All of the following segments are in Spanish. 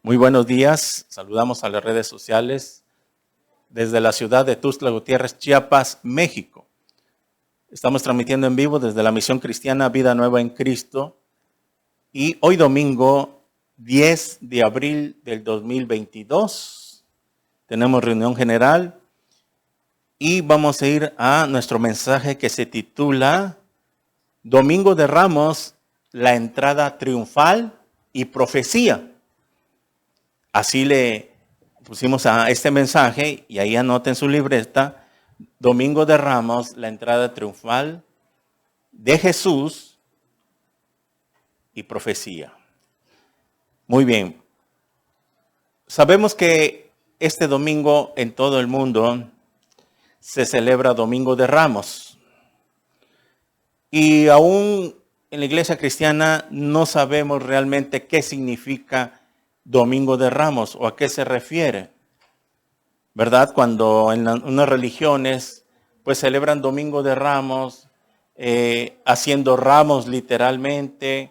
Muy buenos días, saludamos a las redes sociales desde la ciudad de Tuxtla Gutiérrez, Chiapas, México. Estamos transmitiendo en vivo desde la Misión Cristiana Vida Nueva en Cristo y hoy domingo 10 de abril del 2022 tenemos reunión general y vamos a ir a nuestro mensaje que se titula Domingo de Ramos, la entrada triunfal y profecía. Así le pusimos a este mensaje y ahí anoten su libreta, Domingo de Ramos, la entrada triunfal de Jesús y profecía. Muy bien. Sabemos que este domingo en todo el mundo se celebra Domingo de Ramos. Y aún en la iglesia cristiana no sabemos realmente qué significa Domingo de Ramos o a qué se refiere, ¿verdad? Cuando en unas religiones pues celebran Domingo de Ramos, haciendo ramos literalmente.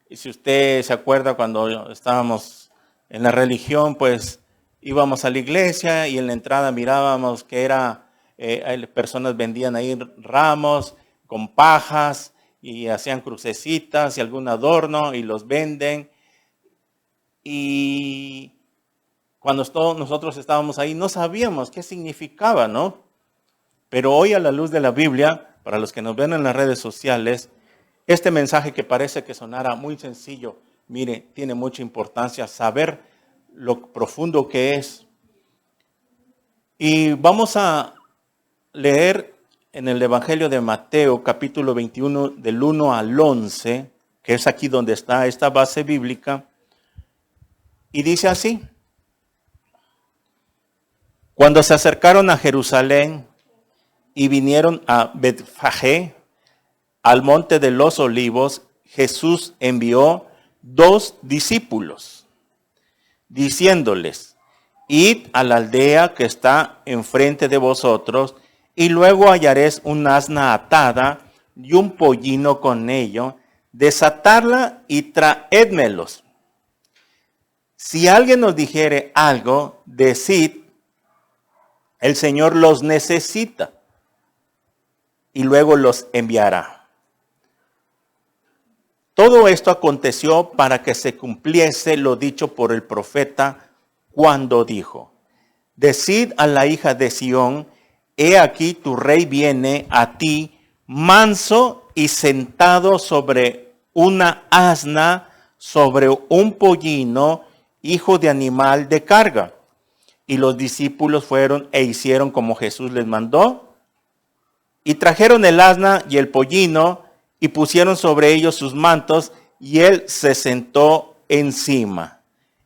Y si usted se acuerda cuando estábamos en la religión, pues íbamos a la iglesia y en la entrada mirábamos que personas vendían ahí ramos con pajas y hacían crucecitas y algún adorno y los venden. Y cuando nosotros estábamos ahí no sabíamos qué significaba, ¿no? Pero hoy a la luz de la Biblia, para los que nos ven en las redes sociales, este mensaje que parece que sonara muy sencillo, mire, tiene mucha importancia saber lo profundo que es. Y vamos a leer en el Evangelio de Mateo, capítulo 21, del 1 al 11, que es aquí donde está esta base bíblica. Y dice así: Cuando se acercaron a Jerusalén y vinieron a Betfagé, al monte de los olivos, Jesús envió 2 discípulos, diciéndoles: Id a la aldea que está enfrente de vosotros, y luego hallaréis un asna atada y un pollino con ello, desatadla y traédmelos. Si alguien nos dijere algo, decid: el Señor los necesita, y luego los enviará. Todo esto aconteció para que se cumpliese lo dicho por el profeta cuando dijo: Decid a la hija de Sión, he aquí tu rey viene a ti, manso y sentado sobre una asna, sobre un pollino, hijo de animal de carga. Y los discípulos fueron e hicieron como Jesús les mandó, y trajeron el asna y el pollino, y pusieron sobre ellos sus mantos, y él se sentó encima.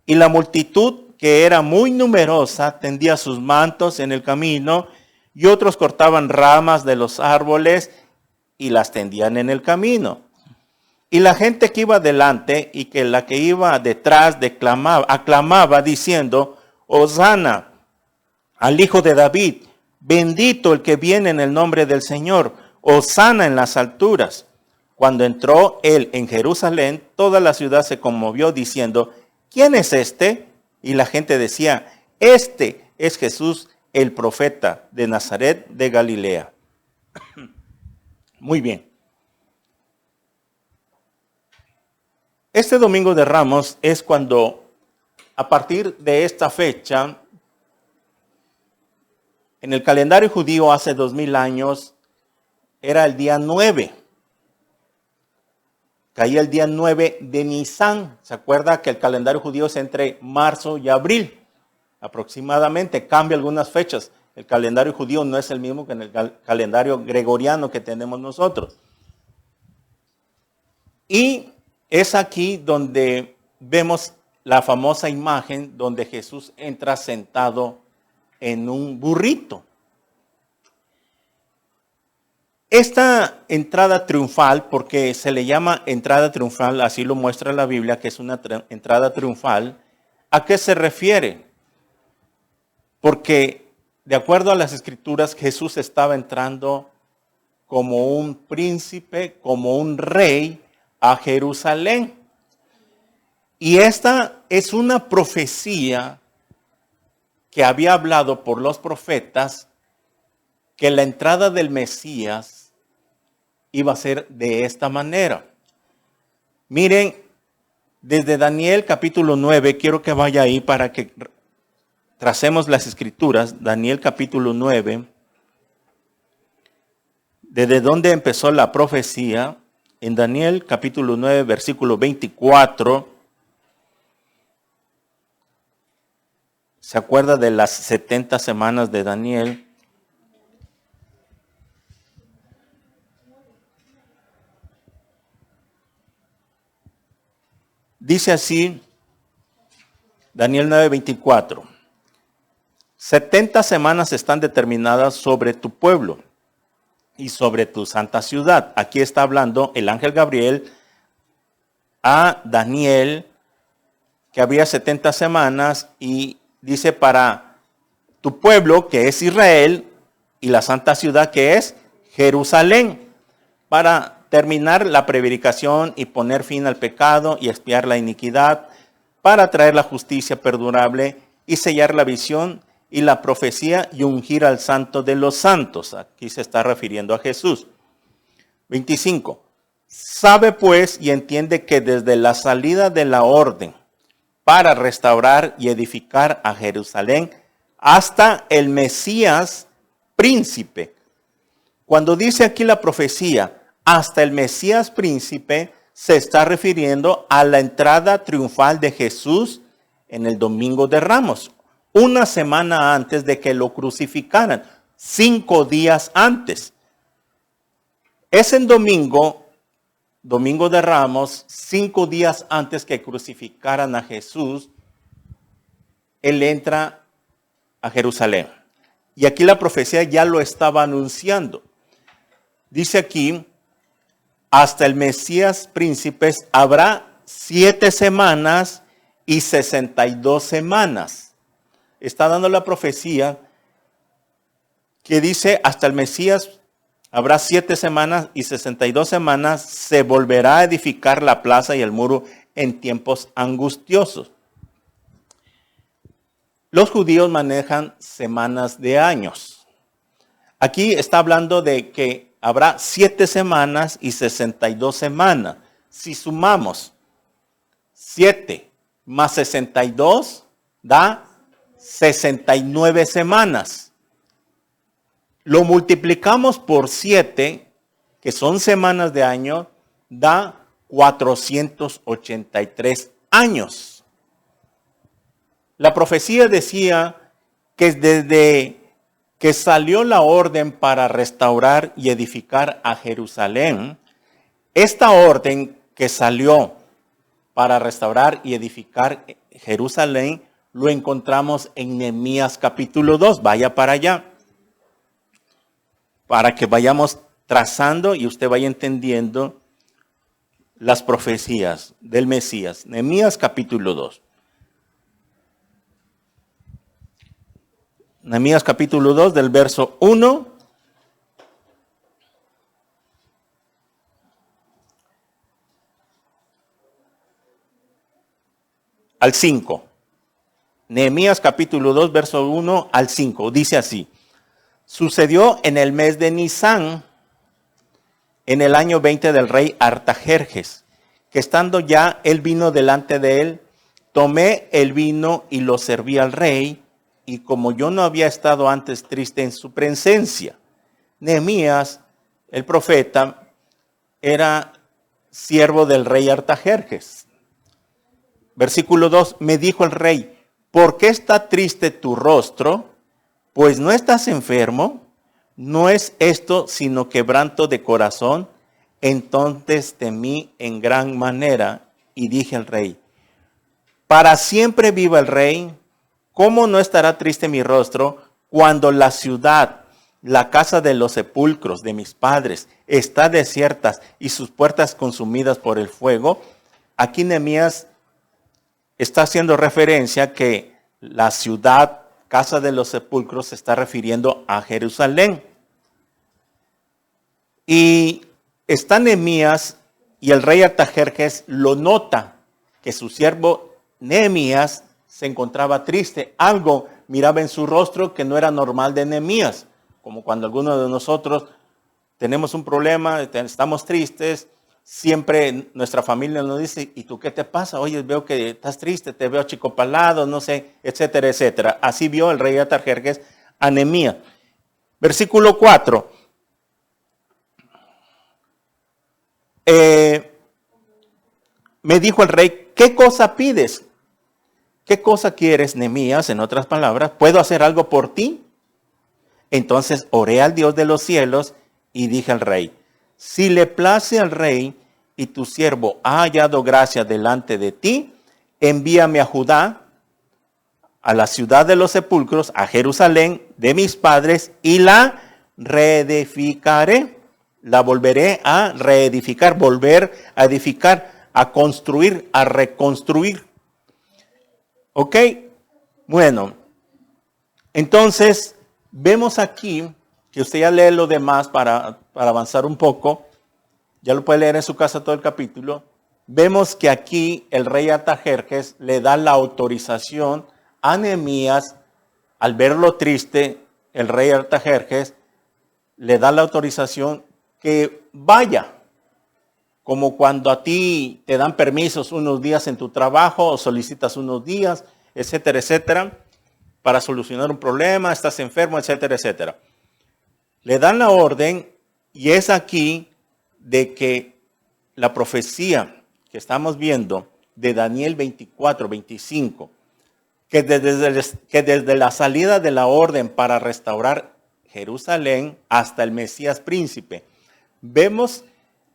Y la multitud, que era muy numerosa, tendía sus mantos en el camino, y otros cortaban ramas de los árboles y las tendían en el camino. Y la gente que iba delante y que la que iba detrás aclamaba diciendo: Hosana al Hijo de David, bendito el que viene en el nombre del Señor, hosana en las alturas. Cuando entró él en Jerusalén, toda la ciudad se conmovió diciendo: ¿quién es este? Y la gente decía: este es Jesús, el profeta de Nazaret de Galilea. Muy bien. Este Domingo de Ramos es cuando, a partir de esta fecha, en el calendario judío hace 2000 años, era el día 9. Caía el día 9 de Nisan. ¿Se acuerda que el calendario judío es entre marzo y abril? Aproximadamente, cambia algunas fechas. El calendario judío no es el mismo que en el calendario gregoriano que tenemos nosotros. Y es aquí donde vemos la famosa imagen donde Jesús entra sentado en un burrito. Esta entrada triunfal, porque se le llama entrada triunfal, así lo muestra la Biblia, que es una entrada triunfal, ¿a qué se refiere? Porque de acuerdo a las Escrituras, Jesús estaba entrando como un príncipe, como un rey a Jerusalén. Y esta es una profecía que había hablado por los profetas que la entrada del Mesías iba a ser de esta manera. Miren, desde Daniel capítulo 9, quiero que vaya ahí para que tracemos las escrituras. Daniel capítulo 9, desde donde empezó la profecía, en Daniel capítulo 9, versículo 24, ¿se acuerda de las 70 semanas de Daniel? Dice así, Daniel 9, 24. 70 semanas están determinadas sobre tu pueblo y sobre tu santa ciudad. Aquí está hablando el ángel Gabriel a Daniel, que había 70 semanas, y dice para tu pueblo, que es Israel, y la santa ciudad, que es Jerusalén, para terminar la prevaricación y poner fin al pecado y expiar la iniquidad, para traer la justicia perdurable y sellar la visión y la profecía y ungir al santo de los santos. Aquí se está refiriendo a Jesús. 25. Sabe pues y entiende que desde la salida de la orden para restaurar y edificar a Jerusalén hasta el Mesías príncipe. Cuando dice aquí la profecía, hasta el Mesías príncipe, se está refiriendo a la entrada triunfal de Jesús en el Domingo de Ramos, una semana antes de que lo crucificaran, 5 días antes. Es en Domingo de Ramos, 5 días antes que crucificaran a Jesús, Él entra a Jerusalén. Y aquí la profecía ya lo estaba anunciando. Dice aquí, hasta el Mesías príncipes habrá 7 semanas y 62 semanas. Está dando la profecía que dice hasta el Mesías habrá 7 semanas y 62 semanas, se volverá a edificar la plaza y el muro en tiempos angustiosos. Los judíos manejan semanas de años. Aquí está hablando de que habrá 7 semanas y 62 semanas. Si sumamos 7 más 62, da 69 semanas. Lo multiplicamos por 7, que son semanas de año, da 483 años. La profecía decía que desde que salió la orden para restaurar y edificar a Jerusalén, esta orden que salió para restaurar y edificar Jerusalén, lo encontramos en Nehemías capítulo 2. Vaya para allá, para que vayamos trazando y usted vaya entendiendo las profecías del Mesías. Nehemías capítulo 2. Nehemías capítulo 2 del verso 1 al 5. Nehemías capítulo 2 verso 1 al 5. Dice así. Sucedió en el mes de Nisán, en el año 20 del rey Artajerjes, que estando ya el vino delante de él, tomé el vino y lo serví al rey, y como yo no había estado antes triste en su presencia. Nehemías, el profeta, era siervo del rey Artajerjes. Versículo 2, me dijo el rey, ¿por qué está triste tu rostro? Pues no estás enfermo, no es esto sino quebranto de corazón. Entonces temí en gran manera y dije al rey, para siempre viva el rey. ¿Cómo no estará triste mi rostro cuando la ciudad, la casa de los sepulcros de mis padres, está desierta y sus puertas consumidas por el fuego? Aquí Nehemías está haciendo referencia que la ciudad, casa de los sepulcros, se está refiriendo a Jerusalén. Y está Nehemías y el rey Artajerjes lo nota, que su siervo Nehemías se encontraba triste. Algo miraba en su rostro que no era normal de Nehemías, como cuando algunos de nosotros tenemos un problema, estamos tristes, siempre nuestra familia nos dice, ¿y tú qué te pasa? Oye, veo que estás triste, te veo achicopalado, no sé, etcétera, etcétera. Así vio el rey Artajerjes a Nehemías. Versículo 4. Me dijo el rey, ¿qué cosa pides? ¿Qué cosa quieres, Nehemías? En otras palabras, ¿puedo hacer algo por ti? Entonces oré al Dios de los cielos y dije al rey, si le place al rey y tu siervo ha hallado gracia delante de ti, envíame a Judá, a la ciudad de los sepulcros, a Jerusalén de mis padres, y la reedificaré. La volveré a reedificar, volver a edificar, a construir, a reconstruir. ¿Ok? Bueno, entonces vemos aquí, que usted ya lee lo demás para avanzar un poco, ya lo puede leer en su casa todo el capítulo. Vemos que aquí el rey Artajerjes le da la autorización a Nehemías, al verlo triste, el rey Artajerjes le da la autorización que vaya, como cuando a ti te dan permisos unos días en tu trabajo o solicitas unos días, etcétera, etcétera, para solucionar un problema, estás enfermo, etcétera, etcétera. Le dan la orden y es aquí de que la profecía que estamos viendo de Daniel 24, 25, que desde la salida de la orden para restaurar Jerusalén hasta el Mesías príncipe, vemos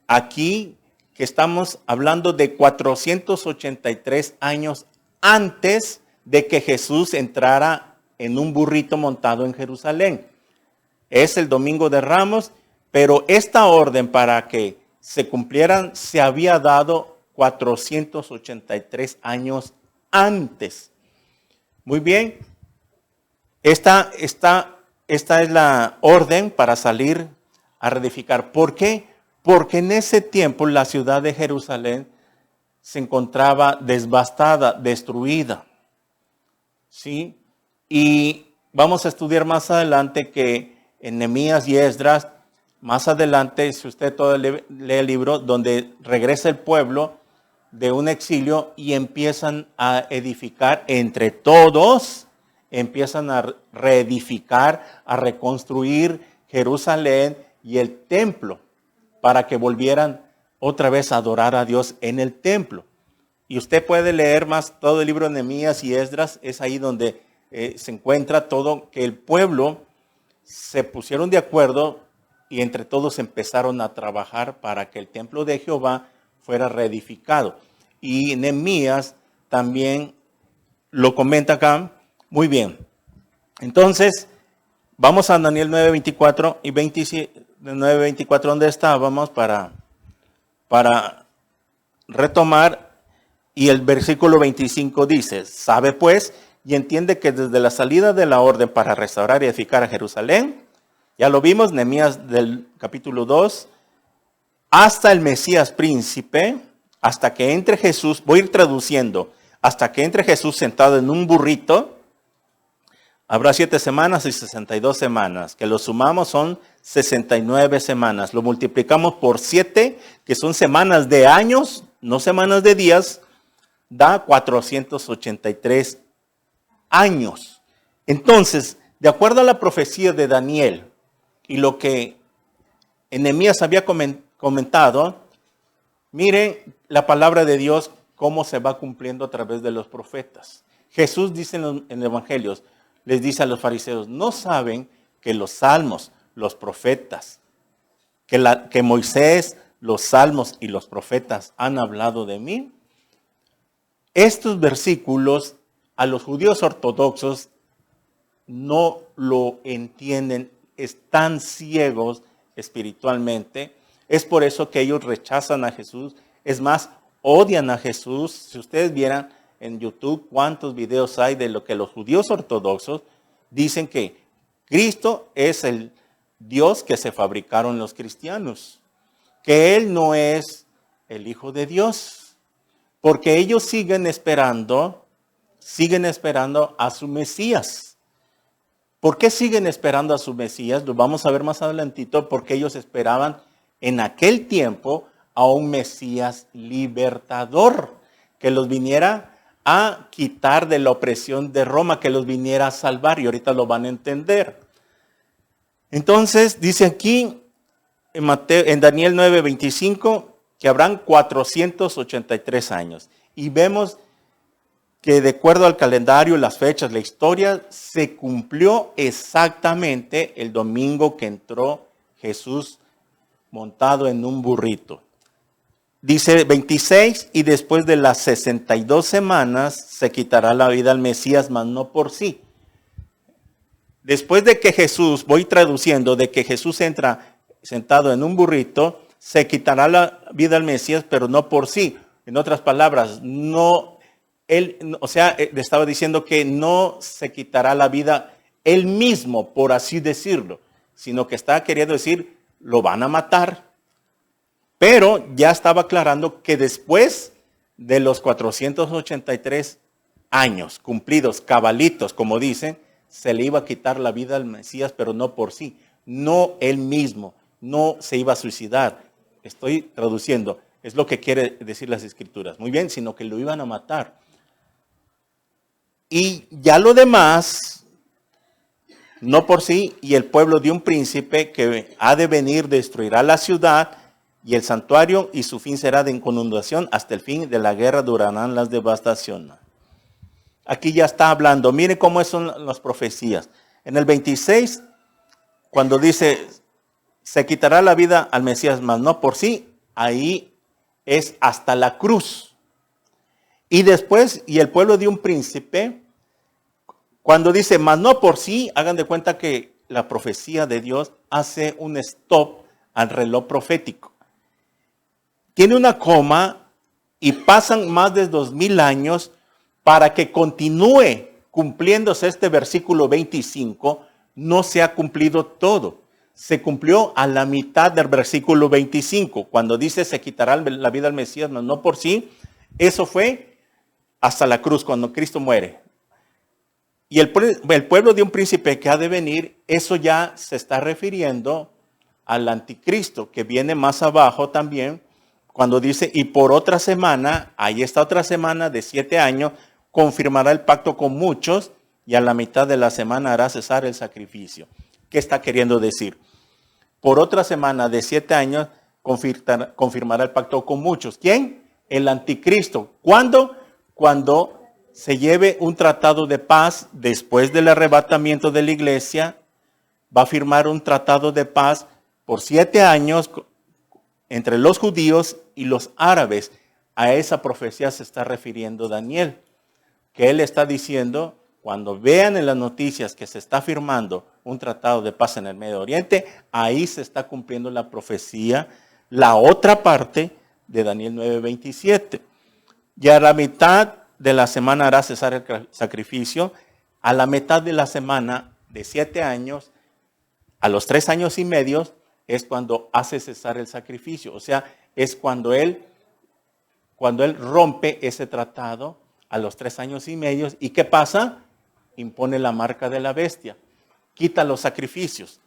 aquí que estamos hablando de 483 años antes de que Jesús entrara en un burrito montado en Jerusalén. Es el Domingo de Ramos, pero esta orden para que se cumplieran se había dado 483 años antes. Muy bien, esta es la orden para salir a reedificar. ¿Por qué? Porque en ese tiempo la ciudad de Jerusalén se encontraba devastada, destruida. ¿Sí? Y vamos a estudiar más adelante que en Nehemías y Esdras, más adelante, si usted todo lee el libro, donde regresa el pueblo de un exilio y empiezan a edificar entre todos, empiezan a reedificar, a reconstruir Jerusalén y el templo para que volvieran otra vez a adorar a Dios en el templo. Y usted puede leer más todo el libro de Nehemías y Esdras, es ahí donde se encuentra todo, que el pueblo se pusieron de acuerdo y entre todos empezaron a trabajar para que el templo de Jehová fuera reedificado. Y Nehemías también lo comenta acá. Muy bien. Entonces, vamos a Daniel 9, 24 y 27, 9, 24, donde estábamos para retomar. Y el versículo 25 dice, sabe pues y entiende que desde la salida de la orden para restaurar y edificar a Jerusalén, ya lo vimos, Nehemías del capítulo 2, hasta el Mesías príncipe, hasta que entre Jesús, voy a ir traduciendo, hasta que entre Jesús sentado en un burrito, habrá 7 semanas y 62 semanas, que lo sumamos son 69 semanas. Lo multiplicamos por 7, que son semanas de años, no semanas de días, da 483 años. Entonces, de acuerdo a la profecía de Daniel y lo que Nehemías había comentado, miren la palabra de Dios cómo se va cumpliendo a través de los profetas. Jesús dice en los evangelios, les dice a los fariseos, ¿no saben que los salmos, los profetas, que Moisés, los salmos y los profetas han hablado de mí? Estos versículos a los judíos ortodoxos no lo entienden, están ciegos espiritualmente. Es por eso que ellos rechazan a Jesús. Es más, odian a Jesús. Si ustedes vieran en YouTube cuántos videos hay de lo que los judíos ortodoxos dicen que Cristo es el Dios que se fabricaron los cristianos, que Él no es el Hijo de Dios, Porque ellos siguen esperando a su Mesías. ¿Por qué siguen esperando a su Mesías? Lo vamos a ver más adelantito, porque ellos esperaban en aquel tiempo a un Mesías libertador, que los viniera a quitar de la opresión de Roma, que los viniera a salvar, y ahorita lo van a entender. Entonces, dice aquí en Daniel 9:25, que habrán 483 años. Y vemos que de acuerdo al calendario, las fechas, la historia, se cumplió exactamente el domingo que entró Jesús montado en un burrito. Dice 26, y después de las 62 semanas se quitará la vida al Mesías, mas no por sí. Después de que Jesús, voy traduciendo, de que Jesús entra sentado en un burrito, se quitará la vida al Mesías, pero no por sí. En otras palabras, le estaba diciendo que no se quitará la vida él mismo, por así decirlo, sino que está queriendo decir, lo van a matar. Pero ya estaba aclarando que después de los 483 años cumplidos, cabalitos, como dicen, se le iba a quitar la vida al Mesías, pero no por sí, no él mismo, no se iba a suicidar. Estoy traduciendo, es lo que quiere decir las Escrituras. Muy bien, sino que lo iban a matar. Y ya lo demás, no por sí, y el pueblo de un príncipe que ha de venir destruirá la ciudad y el santuario, y su fin será de inundación, hasta el fin de la guerra durarán las devastaciones. Aquí ya está hablando, miren cómo son las profecías. En el 26, cuando dice, se quitará la vida al Mesías, mas no por sí, ahí es hasta la cruz. Y después, y el pueblo de un príncipe, cuando dice, mas no por sí, hagan de cuenta que la profecía de Dios hace un stop al reloj profético. Tiene una coma y pasan más de 2000 años para que continúe cumpliéndose este versículo 25. No se ha cumplido todo. Se cumplió a la mitad del versículo 25. Cuando dice se quitará la vida al Mesías, no por sí. Eso fue hasta la cruz, cuando Cristo muere. Y el pueblo de un príncipe que ha de venir, eso ya se está refiriendo al anticristo, que viene más abajo también, cuando dice, y por otra semana, ahí está otra semana de 7 años, confirmará el pacto con muchos, y a la mitad de la semana hará cesar el sacrificio. ¿Qué está queriendo decir? Por otra semana de 7 años, confirmará el pacto con muchos. ¿Quién? El anticristo. ¿Cuándo? Cuando se lleve un tratado de paz después del arrebatamiento de la iglesia, va a firmar un tratado de paz por 7 años entre los judíos y los árabes. A esa profecía se está refiriendo Daniel, que él está diciendo, cuando vean en las noticias que se está firmando un tratado de paz en el Medio Oriente, ahí se está cumpliendo la profecía, la otra parte de Daniel 9:27. Y a la mitad de la semana hará cesar el sacrificio. A la mitad de la semana de 7 años, a los 3 años y medio, es cuando hace cesar el sacrificio. O sea, es cuando él rompe ese tratado a los 3 años y medio. ¿Y qué pasa? Impone la marca de la bestia. Quita los sacrificios.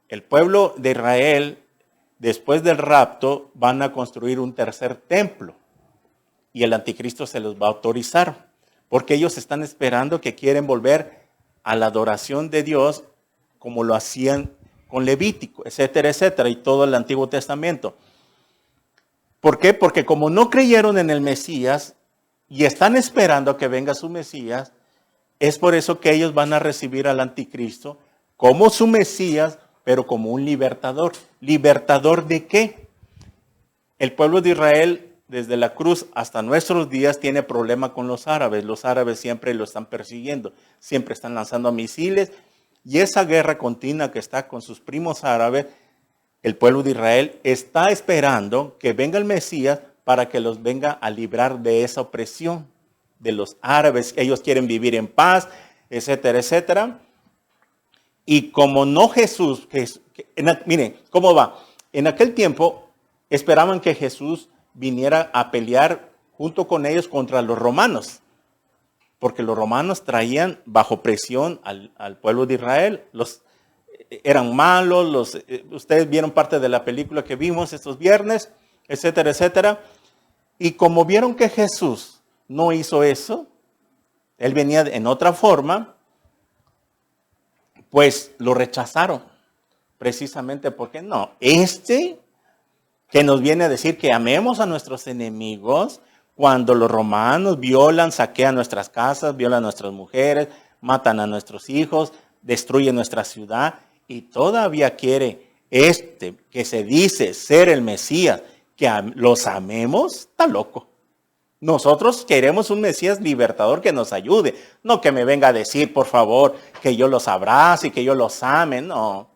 El pueblo de Israel, después del rapto, van a construir un tercer templo. Y el anticristo se los va a autorizar. Porque ellos están esperando, que quieren volver a la adoración de Dios como lo hacían con Levítico, etcétera, etcétera, y todo el Antiguo Testamento. ¿Por qué? Porque como no creyeron en el Mesías y están esperando a que venga su Mesías, es por eso que ellos van a recibir al anticristo como su Mesías, pero como un libertador. ¿Libertador de qué? El pueblo de Israel, desde la cruz hasta nuestros días, tiene problema con los árabes. Los árabes siempre lo están persiguiendo, siempre están lanzando misiles. Y esa guerra continua que está con sus primos árabes, el pueblo de Israel está esperando que venga el Mesías para que los venga a librar de esa opresión de los árabes. Ellos quieren vivir en paz, etcétera, etcétera. Y como no Jesús, miren, ¿cómo va? En aquel tiempo esperaban que Jesús viniera a pelear junto con ellos contra los romanos, porque los romanos traían bajo presión al pueblo de Israel. Eran malos, ustedes vieron parte de la película que vimos estos viernes, etcétera, etcétera. Y como vieron que Jesús no hizo eso, él venía en otra forma, pues lo rechazaron. Precisamente porque no, que nos viene a decir que amemos a nuestros enemigos, cuando los romanos violan, saquean nuestras casas, violan a nuestras mujeres, matan a nuestros hijos, destruyen nuestra ciudad, y todavía quiere que se dice ser el Mesías, que los amemos, está loco. Nosotros queremos un Mesías libertador que nos ayude, no que me venga a decir, por favor, que yo los abrace y que yo los ame. No,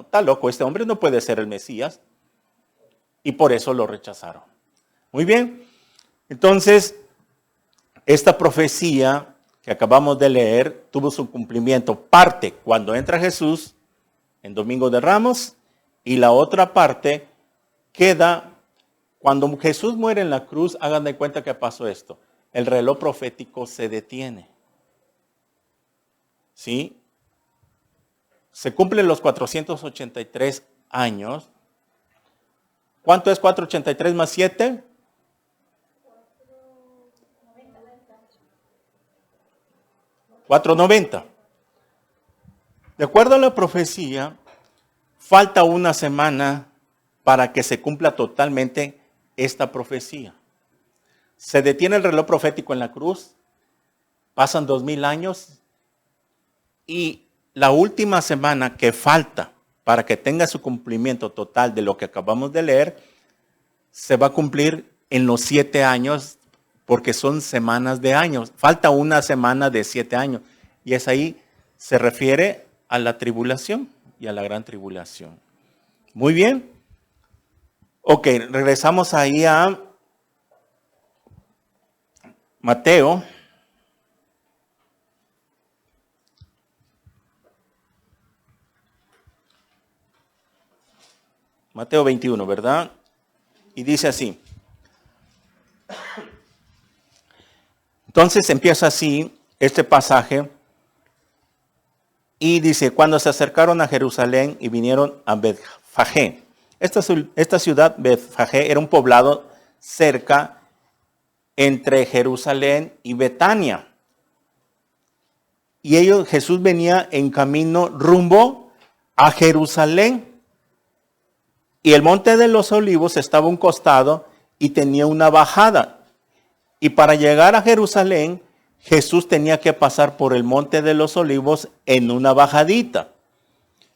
está loco, este hombre no puede ser el Mesías. Y por eso lo rechazaron. Muy bien, entonces, esta profecía que acabamos de leer tuvo su cumplimiento. Parte cuando entra Jesús en Domingo de Ramos, y la otra parte queda cuando Jesús muere en la cruz. Hagan de cuenta que pasó esto. El reloj profético se detiene. ¿Sí? Se cumplen los 483 años. ¿Cuánto es 483 más 7? 490. De acuerdo a la profecía, falta una semana para que se cumpla totalmente esta profecía. Se detiene el reloj profético en la cruz, pasan 2000 años, y la última semana que falta para que tenga su cumplimiento total de lo que acabamos de leer, se va a cumplir en los 7 años, porque son semanas de años. Falta una semana de 7 años. Y es ahí, se refiere a la tribulación y a la gran tribulación. Muy bien. Ok, regresamos ahí a Mateo. Mateo 21, ¿verdad? Y dice así. Entonces empieza así este pasaje y dice, cuando se acercaron a Jerusalén y vinieron a Betfagé. Esta ciudad, Betfagé, era un poblado cerca entre Jerusalén y Betania. Y Jesús venía en camino rumbo a Jerusalén. Y el monte de los olivos estaba a un costado y tenía una bajada. Y para llegar a Jerusalén, Jesús tenía que pasar por el monte de los olivos en una bajadita.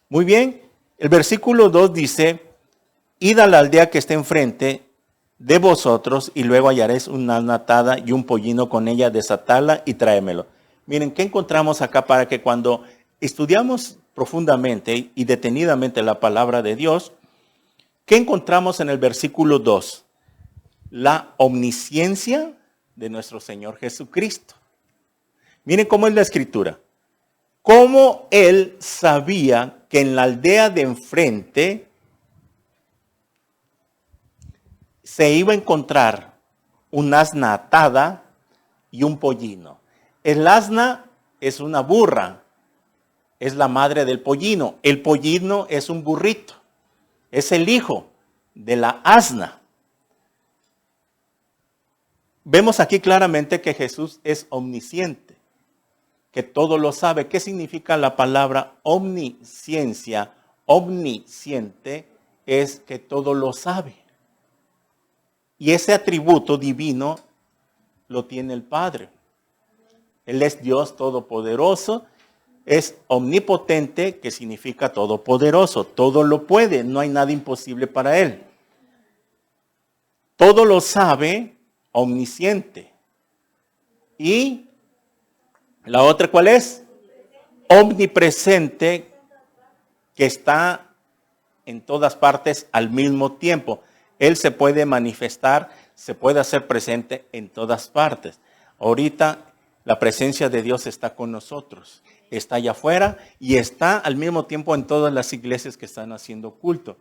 Muy bien, el versículo 2 dice, id a la aldea que está enfrente de vosotros y luego hallaréis una asna atada y un pollino con ella, desatadla y tráemelo. Miren, ¿qué encontramos acá para que cuando estudiamos profundamente y detenidamente la palabra de Dios, qué encontramos en el versículo 2? La omnisciencia de nuestro Señor Jesucristo. Miren cómo es la escritura. Cómo Él sabía que en la aldea de enfrente se iba a encontrar un asna atada y un pollino. El asna es una burra, es la madre del pollino. El pollino es un burrito, es el hijo de la asna. Vemos aquí claramente que Jesús es omnisciente, que todo lo sabe. ¿Qué significa la palabra omnisciencia? Omnisciente es que todo lo sabe. Y ese atributo divino lo tiene el Padre. Él es Dios todopoderoso, es omnipotente, que significa todopoderoso. Todo lo puede, no hay nada imposible para Él. Todo lo sabe, omnisciente. Y la otra, ¿cuál es? Omnipresente, que está en todas partes al mismo tiempo. Él se puede manifestar, se puede hacer presente en todas partes. Ahorita la presencia de Dios está con nosotros, está allá afuera y está al mismo tiempo en todas las iglesias que están haciendo culto.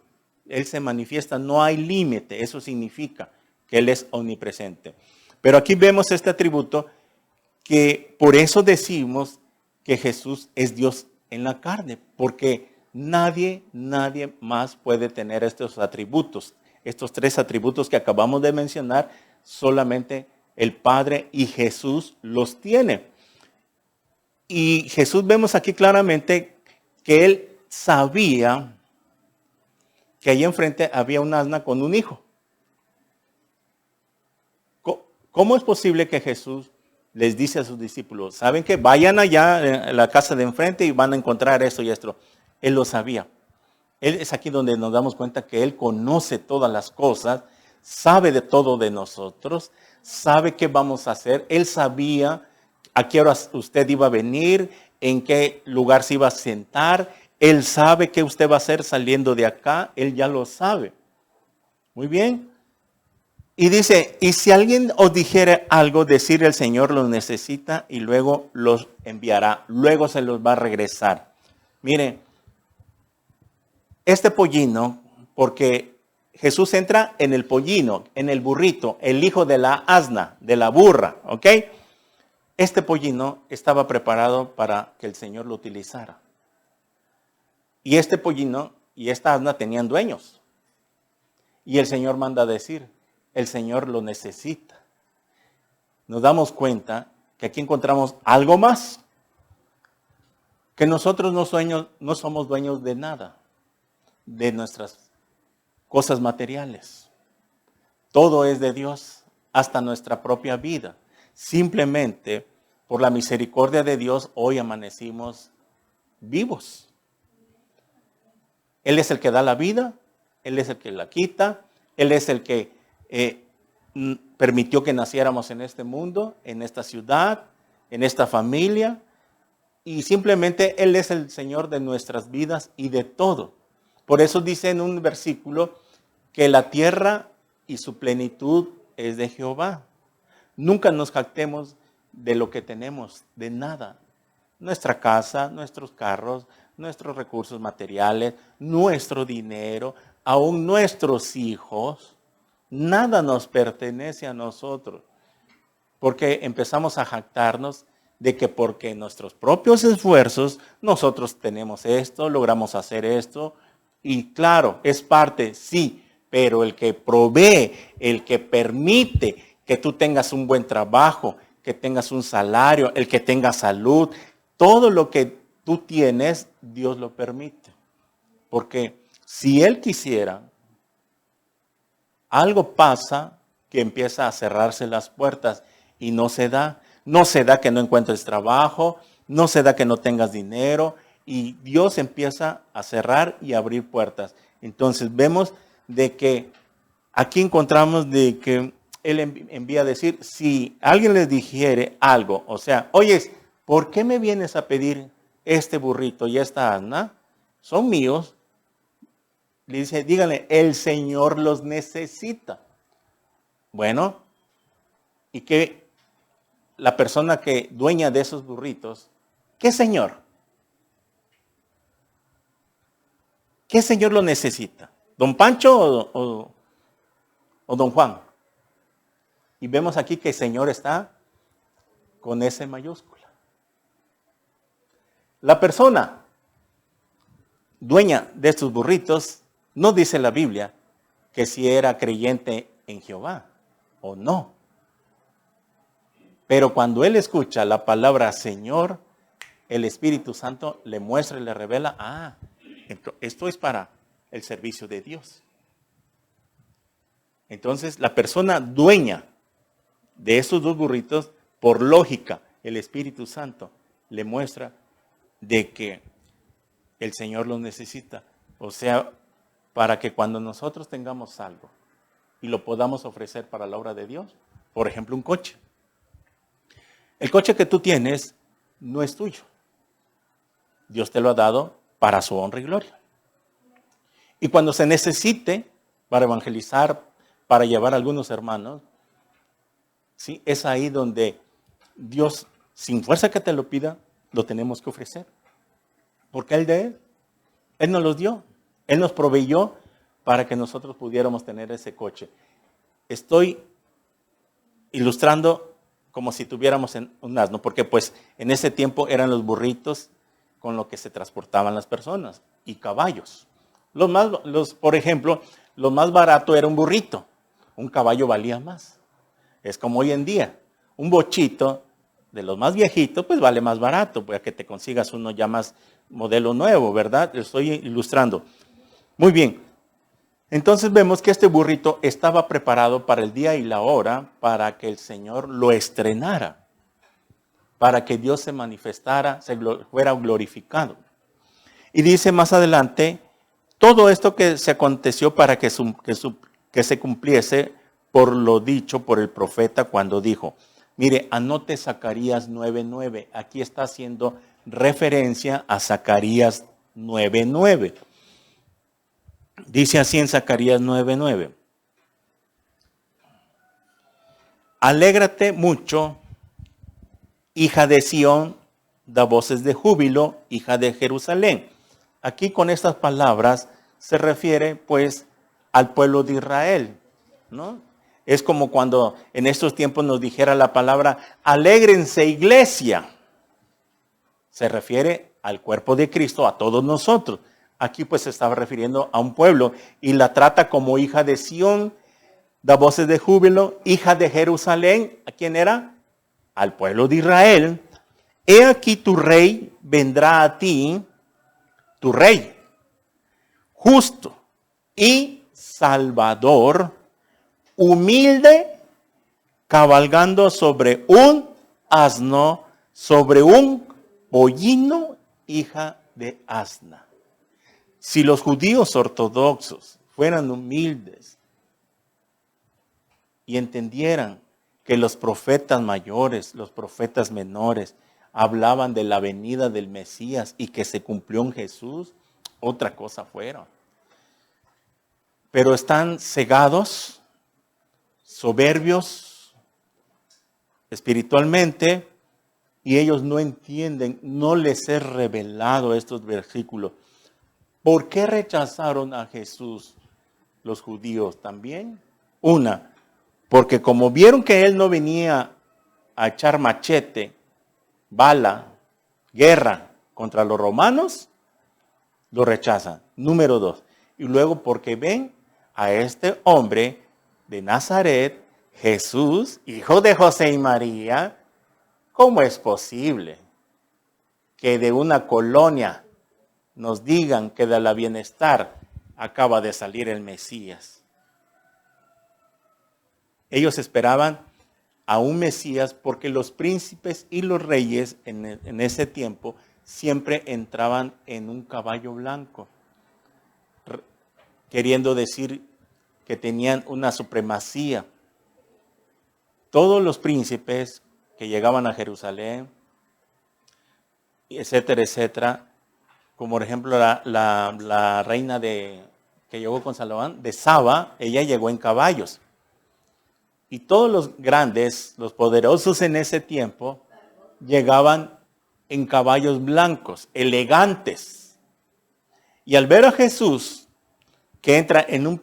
Él se manifiesta, no hay límite, eso significa que Él es omnipresente. Pero aquí vemos este atributo que por eso decimos que Jesús es Dios en la carne, porque nadie más puede tener estos atributos. Estos tres atributos que acabamos de mencionar, solamente el Padre y Jesús los tiene. Y Jesús vemos aquí claramente que Él sabía que ahí enfrente había un asna con un hijo. ¿Cómo es posible que Jesús les dice a sus discípulos, saben que vayan allá a la casa de enfrente y van a encontrar esto y esto? Él lo sabía. Él es aquí donde nos damos cuenta que Él conoce todas las cosas, sabe de todo de nosotros, sabe qué vamos a hacer. Él sabía a qué hora usted iba a venir, en qué lugar se iba a sentar. Él sabe qué usted va a hacer saliendo de acá. Él ya lo sabe. Muy bien. Y dice, y si alguien os dijere algo, decir el Señor los necesita y luego los enviará. Luego se los va a regresar. Mire, este pollino, porque Jesús entra en el pollino, en el burrito, el hijo de la asna, de la burra, ¿ok? Este pollino estaba preparado para que el Señor lo utilizara. Y este pollino y esta asna tenían dueños. Y el Señor manda a decir, el Señor lo necesita. Nos damos cuenta que aquí encontramos algo más. Que nosotros no somos dueños de nada, de nuestras cosas materiales. Todo es de Dios, hasta nuestra propia vida. Simplemente, por la misericordia de Dios, hoy amanecimos vivos. Él es el que da la vida, Él es el que la quita, Él es el que permitió que naciéramos en este mundo, en esta ciudad, en esta familia, y simplemente Él es el Señor de nuestras vidas y de todo. Por eso dice en un versículo que la tierra y su plenitud es de Jehová. Nunca nos jactemos de lo que tenemos, de nada. Nuestra casa, nuestros carros, nuestros recursos materiales, nuestro dinero, aún nuestros hijos, nada nos pertenece a nosotros. Porque empezamos a jactarnos de que porque nuestros propios esfuerzos, nosotros tenemos esto, logramos hacer esto. Y claro, es parte, sí, pero el que provee, el que permite que tú tengas un buen trabajo, que tengas un salario, el que tenga salud, todo lo que tú tienes, Dios lo permite. Porque si Él quisiera, algo pasa que empieza a cerrarse las puertas y no se da. No se da que no encuentres trabajo, no se da que no tengas dinero y Dios empieza a cerrar y abrir puertas. Entonces vemos de que aquí encontramos de que Él envía a decir, si alguien les dijere algo, o sea, oye, ¿por qué me vienes a pedir este burrito y esta asna? Son míos. Le dice, díganle, el Señor los necesita. Bueno, ¿y qué? La persona que dueña de esos burritos, ¿qué señor? ¿Qué señor lo necesita? ¿Don Pancho o don Juan? Y vemos aquí que el Señor está con S mayúscula. La persona dueña de estos burritos, no dice la Biblia que si era creyente en Jehová o no. Pero cuando él escucha la palabra Señor, el Espíritu Santo le muestra y le revela, esto es para el servicio de Dios. Entonces, la persona dueña de estos dos burritos, por lógica, el Espíritu Santo le muestra de que el Señor los necesita. O sea, para que cuando nosotros tengamos algo y lo podamos ofrecer para la obra de Dios, por ejemplo, un coche. El coche que tú tienes no es tuyo. Dios te lo ha dado para su honra y gloria. Y cuando se necesite para evangelizar, para llevar a algunos hermanos, ¿sí? Es ahí donde Dios, sin fuerza que te lo pida, lo tenemos que ofrecer. Porque Él nos los dio. Él nos proveyó para que nosotros pudiéramos tener ese coche. Estoy ilustrando como si tuviéramos un asno, porque pues en ese tiempo eran los burritos con lo que se transportaban las personas y caballos. Por ejemplo, lo más barato era un burrito, un caballo valía más. Es como hoy en día, un bochito de los más viejitos, pues vale más barato, para que te consigas uno ya más modelo nuevo, ¿verdad? Lo estoy ilustrando. Muy bien. Entonces vemos que este burrito estaba preparado para el día y la hora para que el Señor lo estrenara, para que Dios se manifestara, fuera glorificado. Y dice más adelante, todo esto que se aconteció para que se cumpliese por lo dicho por el profeta cuando dijo, mire, anote Zacarías 9:9, aquí está haciendo referencia a Zacarías 9:9. Dice así en Zacarías 9:9. Alégrate mucho, hija de Sión, da voces de júbilo, hija de Jerusalén. Aquí con estas palabras se refiere pues al pueblo de Israel, ¿no? Es como cuando en estos tiempos nos dijera la palabra, alégrense iglesia. Se refiere al cuerpo de Cristo, a todos nosotros. Aquí pues se estaba refiriendo a un pueblo y la trata como hija de Sión, da voces de júbilo, hija de Jerusalén. ¿A quién era? Al pueblo de Israel. He aquí tu rey vendrá a ti, tu rey, justo y salvador, humilde, cabalgando sobre un asno, sobre un pollino, hija de asna. Si los judíos ortodoxos fueran humildes y entendieran que los profetas mayores, los profetas menores, hablaban de la venida del Mesías y que se cumplió en Jesús, otra cosa fuera. Pero están cegados, soberbios espiritualmente, y ellos no entienden, no les es revelado estos versículos. ¿Por qué rechazaron a Jesús los judíos también? Una, porque como vieron que él no venía a echar machete, bala, guerra contra los romanos, lo rechazan. Número 2. Y luego porque ven a este hombre de Nazaret, Jesús, hijo de José y María, ¿cómo es posible que de una colonia nos digan que de la bienestar acaba de salir el Mesías? Ellos esperaban a un Mesías porque los príncipes y los reyes en ese tiempo siempre entraban en un caballo blanco, queriendo decir que tenían una supremacía. Todos los príncipes que llegaban a Jerusalén, etcétera, etcétera, como por ejemplo la reina que llegó con Salomón, de Saba, ella llegó en caballos. Y todos los grandes, los poderosos en ese tiempo, llegaban en caballos blancos, elegantes. Y al ver a Jesús, que entra en un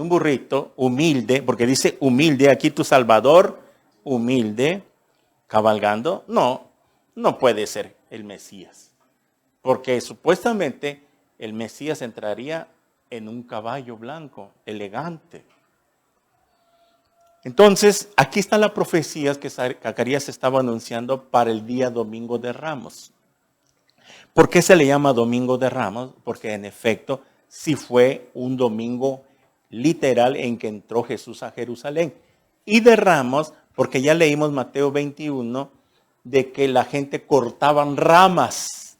burrito, humilde, porque dice humilde, aquí tu Salvador, humilde, cabalgando, no puede ser el Mesías. Porque supuestamente el Mesías entraría en un caballo blanco, elegante. Entonces, aquí está la profecía que Zacarías estaba anunciando para el día Domingo de Ramos. ¿Por qué se le llama Domingo de Ramos? Porque en efecto, sí fue un domingo literal en que entró Jesús a Jerusalén. Y de Ramos, porque ya leímos Mateo 21, de que la gente cortaban ramas.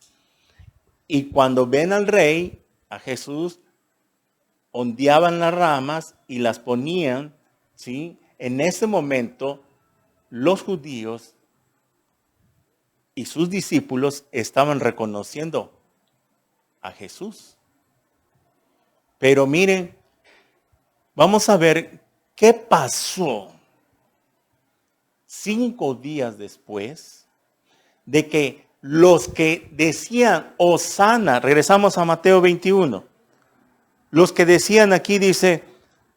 Y cuando ven al rey, a Jesús, ondeaban las ramas y las ponían, ¿sí? En ese momento, los judíos y sus discípulos estaban reconociendo a Jesús. Pero miren, vamos a ver qué pasó 5 días después de que los que decían Hosana, regresamos a Mateo 21, los que decían aquí dice,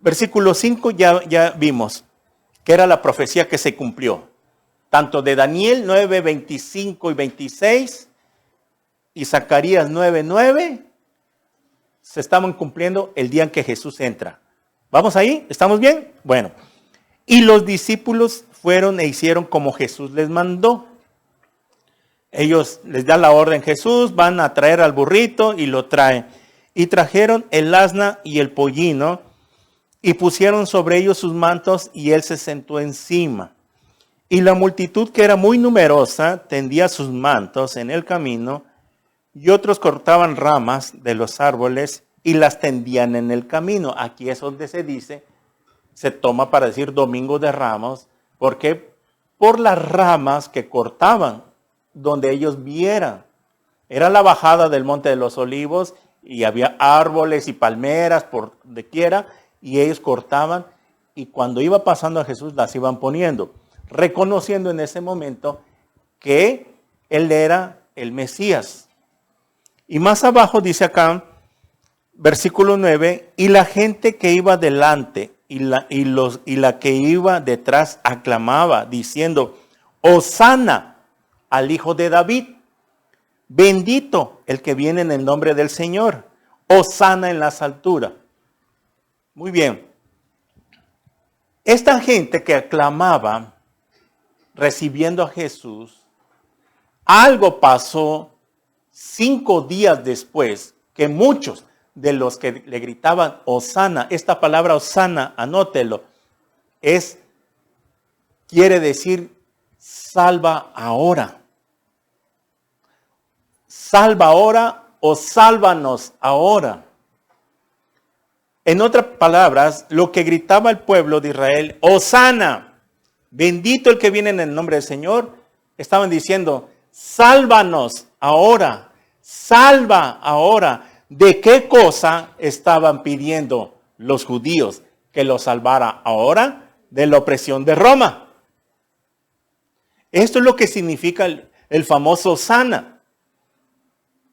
Versículo 5 ya vimos que era la profecía que se cumplió. Tanto de Daniel 9, 25 y 26 y Zacarías 9, 9 se estaban cumpliendo el día en que Jesús entra. ¿Vamos ahí? ¿Estamos bien? Bueno. Y los discípulos fueron e hicieron como Jesús les mandó. Ellos les da la orden Jesús, van a traer al burrito y lo traen. Y trajeron el asna y el pollino y pusieron sobre ellos sus mantos y él se sentó encima. Y la multitud, que era muy numerosa, tendía sus mantos en el camino y otros cortaban ramas de los árboles y las tendían en el camino. Aquí es donde se dice, se toma para decir Domingo de Ramos, porque por las ramas que cortaban donde ellos vieran. Era la bajada del Monte de los Olivos y había árboles y palmeras por donde quiera y ellos cortaban y cuando iba pasando a Jesús las iban poniendo, reconociendo en ese momento que él era el Mesías. Y más abajo dice acá, versículo 9, y la gente que iba delante y la que iba detrás aclamaba diciendo, Hosana al Hijo de David, bendito el que viene en el nombre del Señor, Hosana en las alturas. Muy bien. Esta gente que aclamaba recibiendo a Jesús, algo pasó 5 días después que muchos de los que le gritaban Hosana, esta palabra Hosana, anótelo, quiere decir salva ahora. Salva ahora o sálvanos ahora. En otras palabras, lo que gritaba el pueblo de Israel, Hosana, bendito el que viene en el nombre del Señor, estaban diciendo, sálvanos ahora, salva ahora. ¿De qué cosa estaban pidiendo los judíos que los salvara ahora? De la opresión de Roma. Esto es lo que significa el famoso Hosana.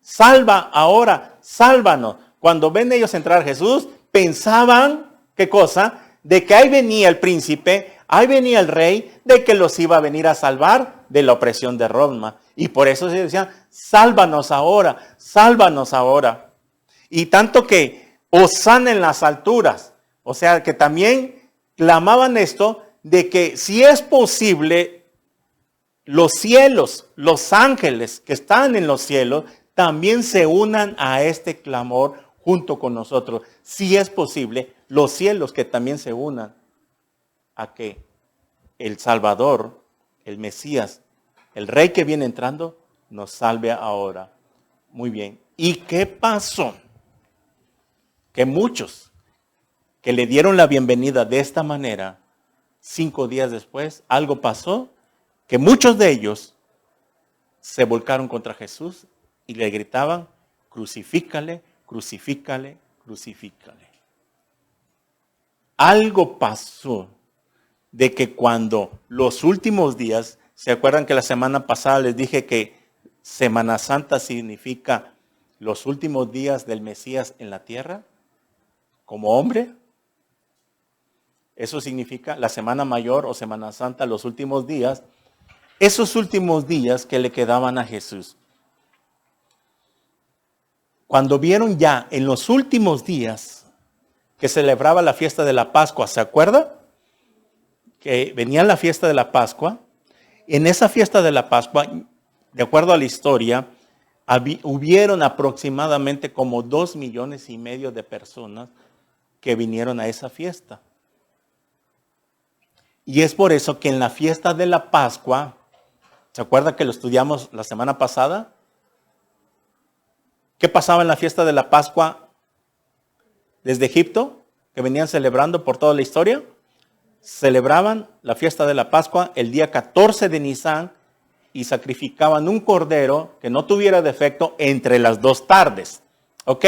Salva ahora, sálvanos. Cuando ven ellos entrar a Jesús, pensaban, ¿qué cosa? De que ahí venía el príncipe, ahí venía el rey, de que los iba a venir a salvar de la opresión de Roma. Y por eso se decían, sálvanos ahora, sálvanos ahora. Y tanto que Hosana en las alturas, o sea que también clamaban esto de que si es posible, los cielos, los ángeles que están en los cielos, también se unan a este clamor junto con nosotros. Si es posible, los cielos que también se unan a que el Salvador, el Mesías, el Rey que viene entrando, nos salve ahora. Muy bien. ¿Y qué pasó? Que muchos que le dieron la bienvenida de esta manera, 5 días después, algo pasó, que muchos de ellos se volcaron contra Jesús y le gritaban, crucifícale, crucifícale, crucifícale. Algo pasó de que cuando los últimos días, ¿se acuerdan que la semana pasada les dije que Semana Santa significa los últimos días del Mesías en la tierra? Como hombre, eso significa la Semana Mayor o Semana Santa, los últimos días, esos últimos días que le quedaban a Jesús. Cuando vieron ya en los últimos días que celebraba la fiesta de la Pascua, ¿se acuerda? Que venía la fiesta de la Pascua. En esa fiesta de la Pascua, de acuerdo a la historia, hubieron aproximadamente como 2,5 millones de personas que vinieron a esa fiesta. Y es por eso que en la fiesta de la Pascua, ¿se acuerda que lo estudiamos la semana pasada? ¿Qué pasaba en la fiesta de la Pascua desde Egipto? Que venían celebrando por toda la historia. Celebraban la fiesta de la Pascua el día 14 de Nisan y sacrificaban un cordero que no tuviera defecto entre las 2 tardes. ¿Ok?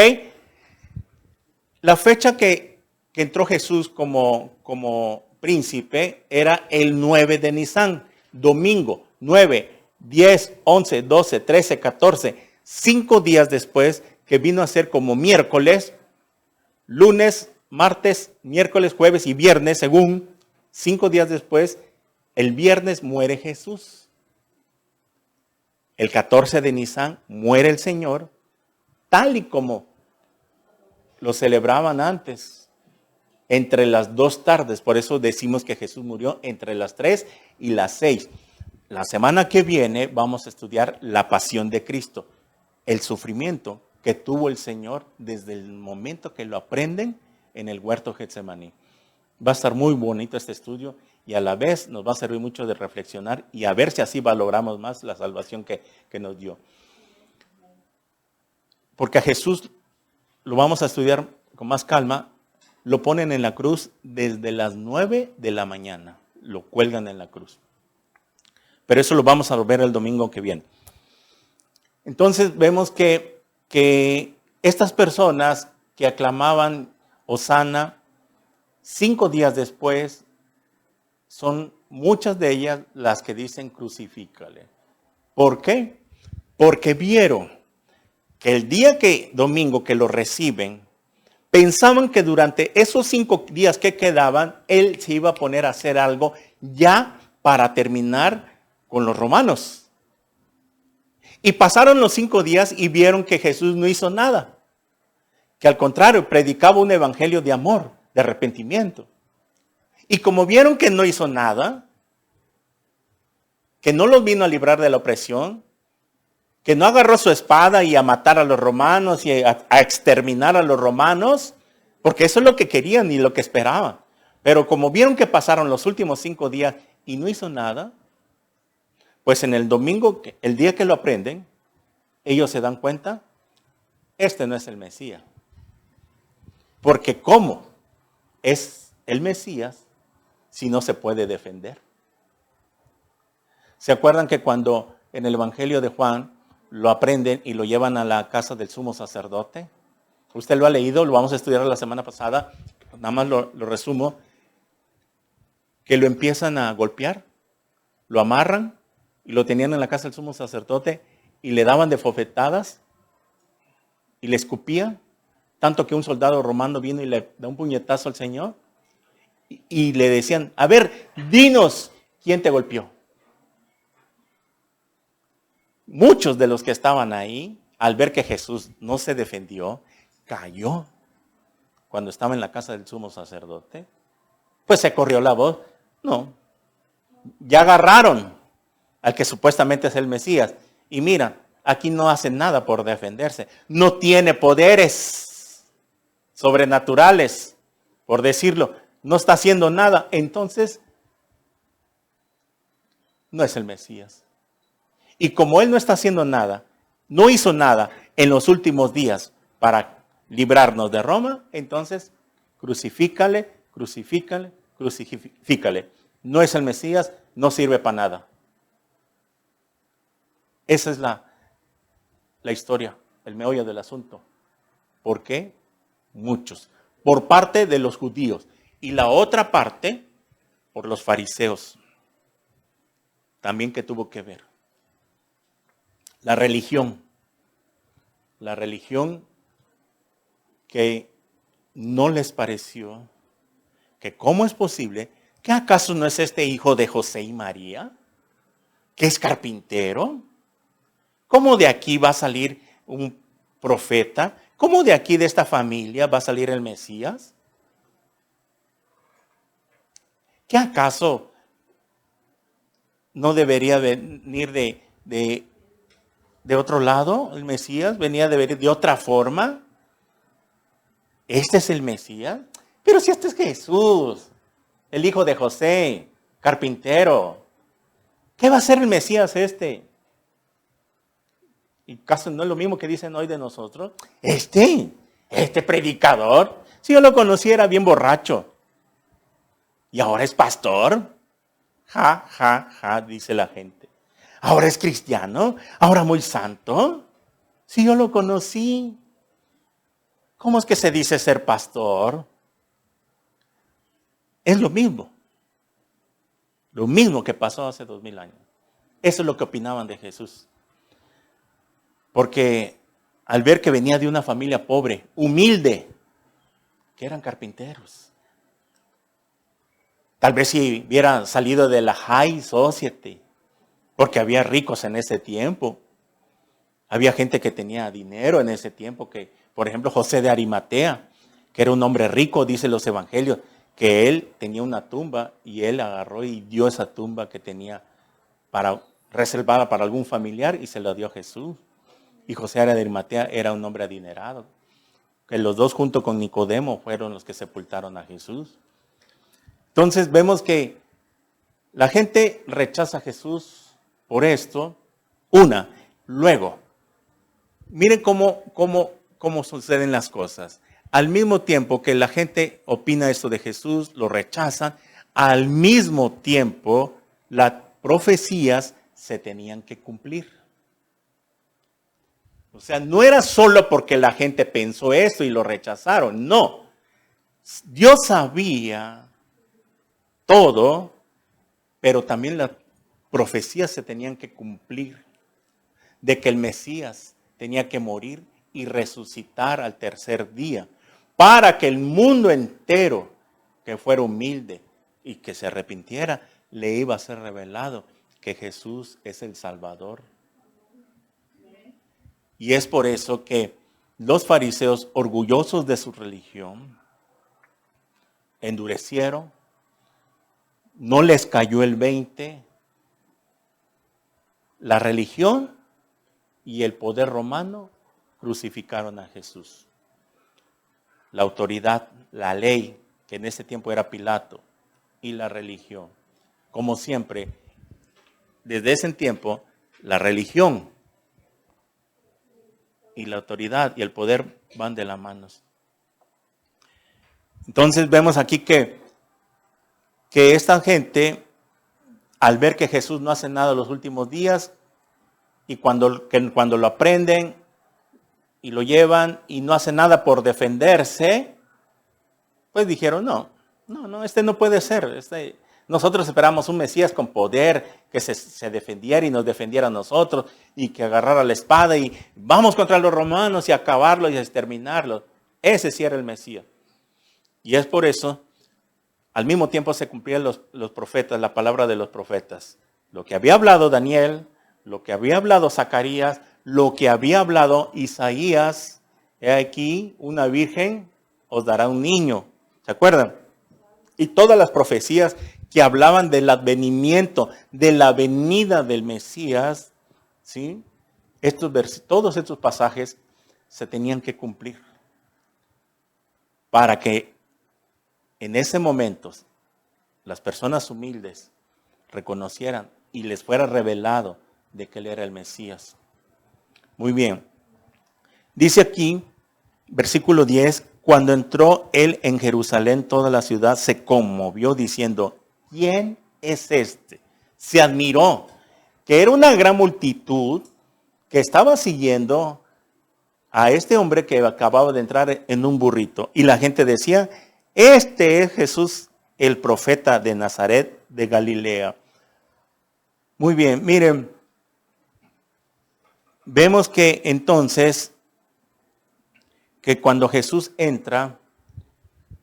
La fecha que entró Jesús como príncipe era el 9 de Nisan, domingo, 9, 10, 11, 12, 13, 14, 5 días después que vino a ser como miércoles, lunes, martes, miércoles, jueves y viernes, según 5 días después, el viernes muere Jesús. El 14 de Nisan muere el Señor, tal y como lo celebraban antes, entre las 2 tardes. Por eso decimos que Jesús murió entre las 3 y las 6. La semana que viene vamos a estudiar la pasión de Cristo, el sufrimiento que tuvo el Señor desde el momento que lo aprenden en el huerto Getsemaní. Va a estar muy bonito este estudio y a la vez nos va a servir mucho de reflexionar y a ver si así valoramos más la salvación que nos dio. Porque a Jesús lo vamos a estudiar con más calma, lo ponen en la cruz desde las 9 de la mañana, lo cuelgan en la cruz. Pero eso lo vamos a ver el domingo que viene. Entonces vemos que estas personas que aclamaban Hosana, 5 días después, son muchas de ellas las que dicen crucifícale. ¿Por qué? Porque vieron que el día domingo que lo reciben, pensaban que durante esos 5 días que quedaban, él se iba a poner a hacer algo ya para terminar con los romanos. Y pasaron los 5 días y vieron que Jesús no hizo nada. Que al contrario, predicaba un evangelio de amor, de arrepentimiento. Y como vieron que no hizo nada, que no los vino a librar de la opresión, que no agarró su espada y a matar a los romanos y a exterminar a los romanos, porque eso es lo que querían y lo que esperaban. Pero como vieron que pasaron los últimos 5 días y no hizo nada, pues en el domingo, el día que lo aprenden, ellos se dan cuenta, este no es el Mesías. Porque ¿cómo es el Mesías si no se puede defender? ¿Se acuerdan que cuando en el Evangelio de Juan lo aprenden y lo llevan a la casa del sumo sacerdote? Usted lo ha leído, lo vamos a estudiar la semana pasada, nada más lo resumo, que lo empiezan a golpear, lo amarran y lo tenían en la casa del sumo sacerdote y le daban de bofetadas y le escupían, tanto que un soldado romano vino y le da un puñetazo al Señor y le decían, a ver, dinos quién te golpeó. Muchos de los que estaban ahí, al ver que Jesús no se defendió, cayó cuando estaba en la casa del sumo sacerdote. Pues se corrió la voz. No, ya agarraron al que supuestamente es el Mesías. Y mira, aquí no hace nada por defenderse. No tiene poderes sobrenaturales, por decirlo. No está haciendo nada. Entonces, no es el Mesías. Y como él no está haciendo nada, no hizo nada en los últimos días para librarnos de Roma, entonces crucifícale, crucifícale, crucifícale. No es el Mesías, no sirve para nada. Esa es la historia, el meollo del asunto. ¿Por qué? Muchos. Por parte de los judíos. Y la otra parte, por los fariseos. También que tuvo que ver. La religión que no les pareció que cómo es posible, que acaso no es este hijo de José y María, que es carpintero. ¿Cómo de aquí va a salir un profeta? ¿Cómo de aquí de esta familia va a salir el Mesías? ¿Qué acaso no debería venir de otro lado el Mesías? ¿Venía de venir de otra forma? ¿Este es el Mesías? Pero si este es Jesús, el hijo de José, carpintero. ¿Qué va a ser el Mesías este? ¿Y caso no es lo mismo que dicen hoy de nosotros? Este predicador, si yo lo conocía era bien borracho. ¿Y ahora es pastor? Ja, ja, ja, dice la gente. ¿Ahora es cristiano? ¿Ahora muy santo? Si yo lo conocí. ¿Cómo es que se dice ser pastor? Es lo mismo. Lo mismo que pasó hace 2000 años. Eso es lo que opinaban de Jesús. Porque al ver que venía de una familia pobre, humilde, que eran carpinteros. Tal vez si hubiera salido de la high society, porque había ricos en ese tiempo. Había gente que tenía dinero en ese tiempo, que, por ejemplo, José de Arimatea, que era un hombre rico, dicen los evangelios, que él tenía una tumba y él agarró y dio esa tumba que tenía reservada para algún familiar y se la dio a Jesús. Y José de Arimatea era un hombre adinerado, que los dos junto con Nicodemo fueron los que sepultaron a Jesús. Entonces vemos que la gente rechaza a Jesús por esto. Luego, miren cómo suceden las cosas. Al mismo tiempo que la gente opina esto de Jesús, lo rechazan, al mismo tiempo las profecías se tenían que cumplir. O sea, no era solo porque la gente pensó esto y lo rechazaron, no. Dios sabía todo, pero también las profecías se tenían que cumplir, de que el Mesías tenía que morir y resucitar al tercer día, para que el mundo entero, que fuera humilde y que se arrepintiera, le iba a ser revelado que Jesús es el Salvador. Y es por eso que los fariseos, orgullosos de su religión, endurecieron, no les cayó el 20, la religión y el poder romano crucificaron a Jesús. La autoridad, la ley, que en ese tiempo era Pilato, y la religión. Como siempre, desde ese tiempo, la religión y la autoridad y el poder van de la mano. Entonces vemos aquí que esta gente, al ver que Jesús no hace nada en los últimos días, y cuando lo aprenden y lo llevan y no hace nada por defenderse, pues dijeron, no, este no puede ser. Nosotros esperamos un Mesías con poder que se defendiera y nos defendiera a nosotros y que agarrara la espada y vamos contra los romanos y acabarlos y exterminarlos. Ese sí era el Mesías. Y es por eso, al mismo tiempo se cumplían los profetas, la palabra de los profetas. Lo que había hablado Daniel, lo que había hablado Zacarías, lo que había hablado Isaías, he aquí una virgen os dará un niño. ¿Se acuerdan? Y todas las profecías que hablaban del advenimiento, de la venida del Mesías, ¿sí? Todos estos pasajes se tenían que cumplir para que en ese momento las personas humildes reconocieran y les fuera revelado de que él era el Mesías. Muy bien. Dice aquí, versículo 10, cuando entró él en Jerusalén, toda la ciudad se conmovió diciendo, ¿quién es este? Se admiró que era una gran multitud que estaba siguiendo a este hombre que acababa de entrar en un burrito. Y la gente decía, este es Jesús, el profeta de Nazaret de Galilea. Muy bien, miren, vemos que entonces, que cuando Jesús entra,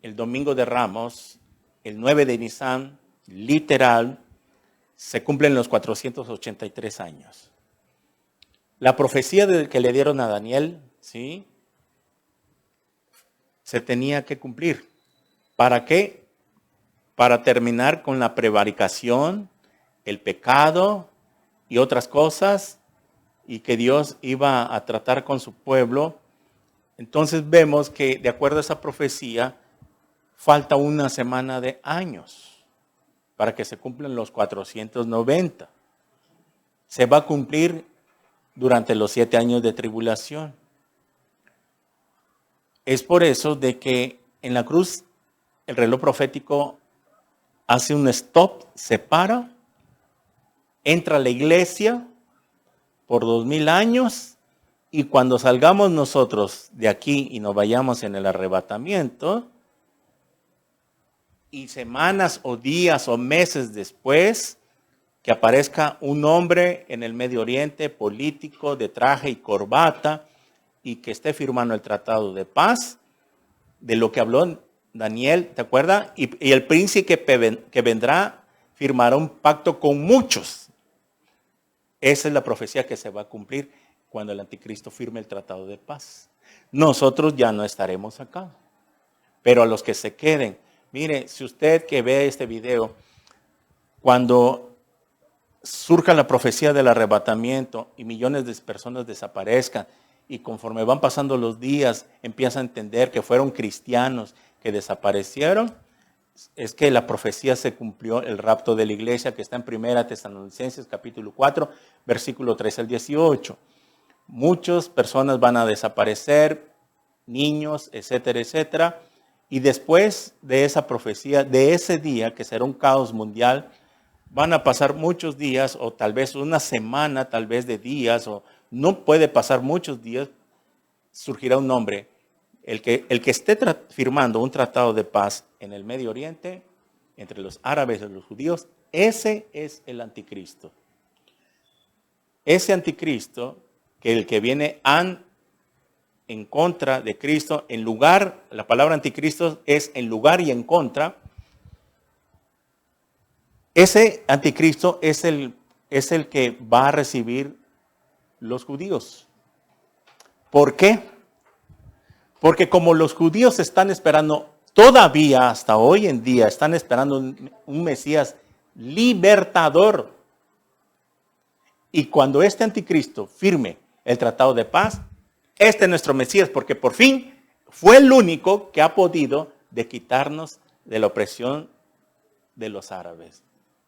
el domingo de Ramos, el 9 de Nisan, literal, se cumplen los 483 años. La profecía que le dieron a Daniel, ¿sí? Se tenía que cumplir. ¿Para qué? Para terminar con la prevaricación, el pecado y otras cosas, y que Dios iba a tratar con su pueblo. Entonces vemos que de acuerdo a esa profecía, falta una semana de años para que se cumplan los 490. Se va a cumplir durante los 7 años de tribulación. Es por eso de que en la cruz el reloj profético hace un stop, se para, entra a la iglesia por 2000 años y cuando salgamos nosotros de aquí y nos vayamos en el arrebatamiento, y semanas o días o meses después, que aparezca un hombre en el Medio Oriente, político, de traje y corbata, y que esté firmando el tratado de paz, de lo que habló Daniel, ¿te acuerdas? Y el príncipe que vendrá firmará un pacto con muchos. Esa es la profecía que se va a cumplir cuando el anticristo firme el tratado de paz. Nosotros ya no estaremos acá. Pero a los que se queden, mire, si usted que ve este video, cuando surja la profecía del arrebatamiento y millones de personas desaparezcan, y conforme van pasando los días, empieza a entender que fueron cristianos que desaparecieron, es que la profecía se cumplió, el rapto de la iglesia, que está en 1 Tesalonicenses capítulo 4, versículo 13 al 18. Muchas personas van a desaparecer, niños, etcétera, etcétera. Y después de esa profecía, de ese día, que será un caos mundial, van a pasar muchos días, o tal vez una semana, tal vez de días, o no puede pasar muchos días, surgirá un hombre. El que esté firmando un tratado de paz en el Medio Oriente, entre los árabes y los judíos, ese es el anticristo. Ese anticristo, que el que viene en contra de Cristo, en lugar, la palabra anticristo es en lugar y en contra. Ese anticristo es el que va a recibir los judíos. ¿Por qué? Porque como los judíos están esperando, todavía hasta hoy en día, están esperando un Mesías libertador. Y cuando este anticristo firme el tratado de paz, este es nuestro Mesías, porque por fin fue el único que ha podido de quitarnos de la opresión de los árabes.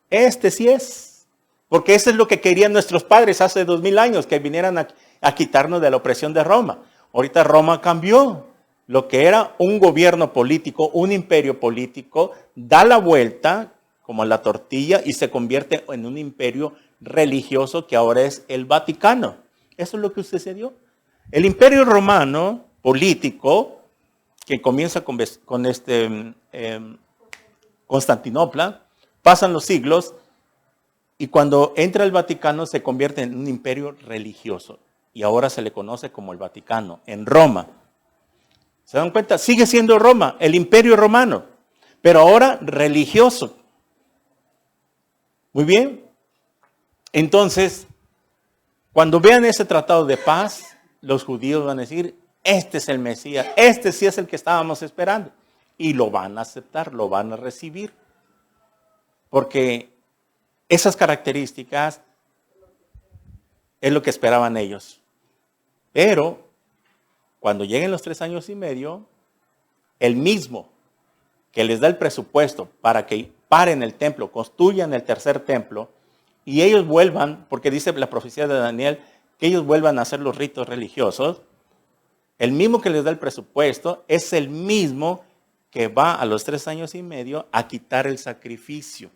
Este sí es, porque eso es lo que querían nuestros padres hace 2000 años, que vinieran a quitarnos de la opresión de Roma. Ahorita Roma cambió. Lo que era un gobierno político, un imperio político, da la vuelta como la tortilla y se convierte en un imperio religioso que ahora es el Vaticano. Eso es lo que sucedió. El imperio romano político, que comienza con Constantinopla, pasan los siglos y cuando entra el Vaticano se convierte en un imperio religioso y ahora se le conoce como el Vaticano, en Roma. ¿Se dan cuenta? Sigue siendo Roma, el imperio romano, pero ahora religioso. Muy bien. Entonces, cuando vean ese tratado de paz, los judíos van a decir, este es el Mesías, este sí es el que estábamos esperando. Y lo van a aceptar, lo van a recibir. Porque esas características es lo que esperaban ellos. Pero cuando lleguen los 3 años y medio, el mismo que les da el presupuesto para que paren el templo, construyan el tercer templo, y ellos vuelvan, porque dice la profecía de Daniel, que ellos vuelvan a hacer los ritos religiosos, el mismo que les da el presupuesto es el mismo que va a los 3 años y medio a quitar el sacrificio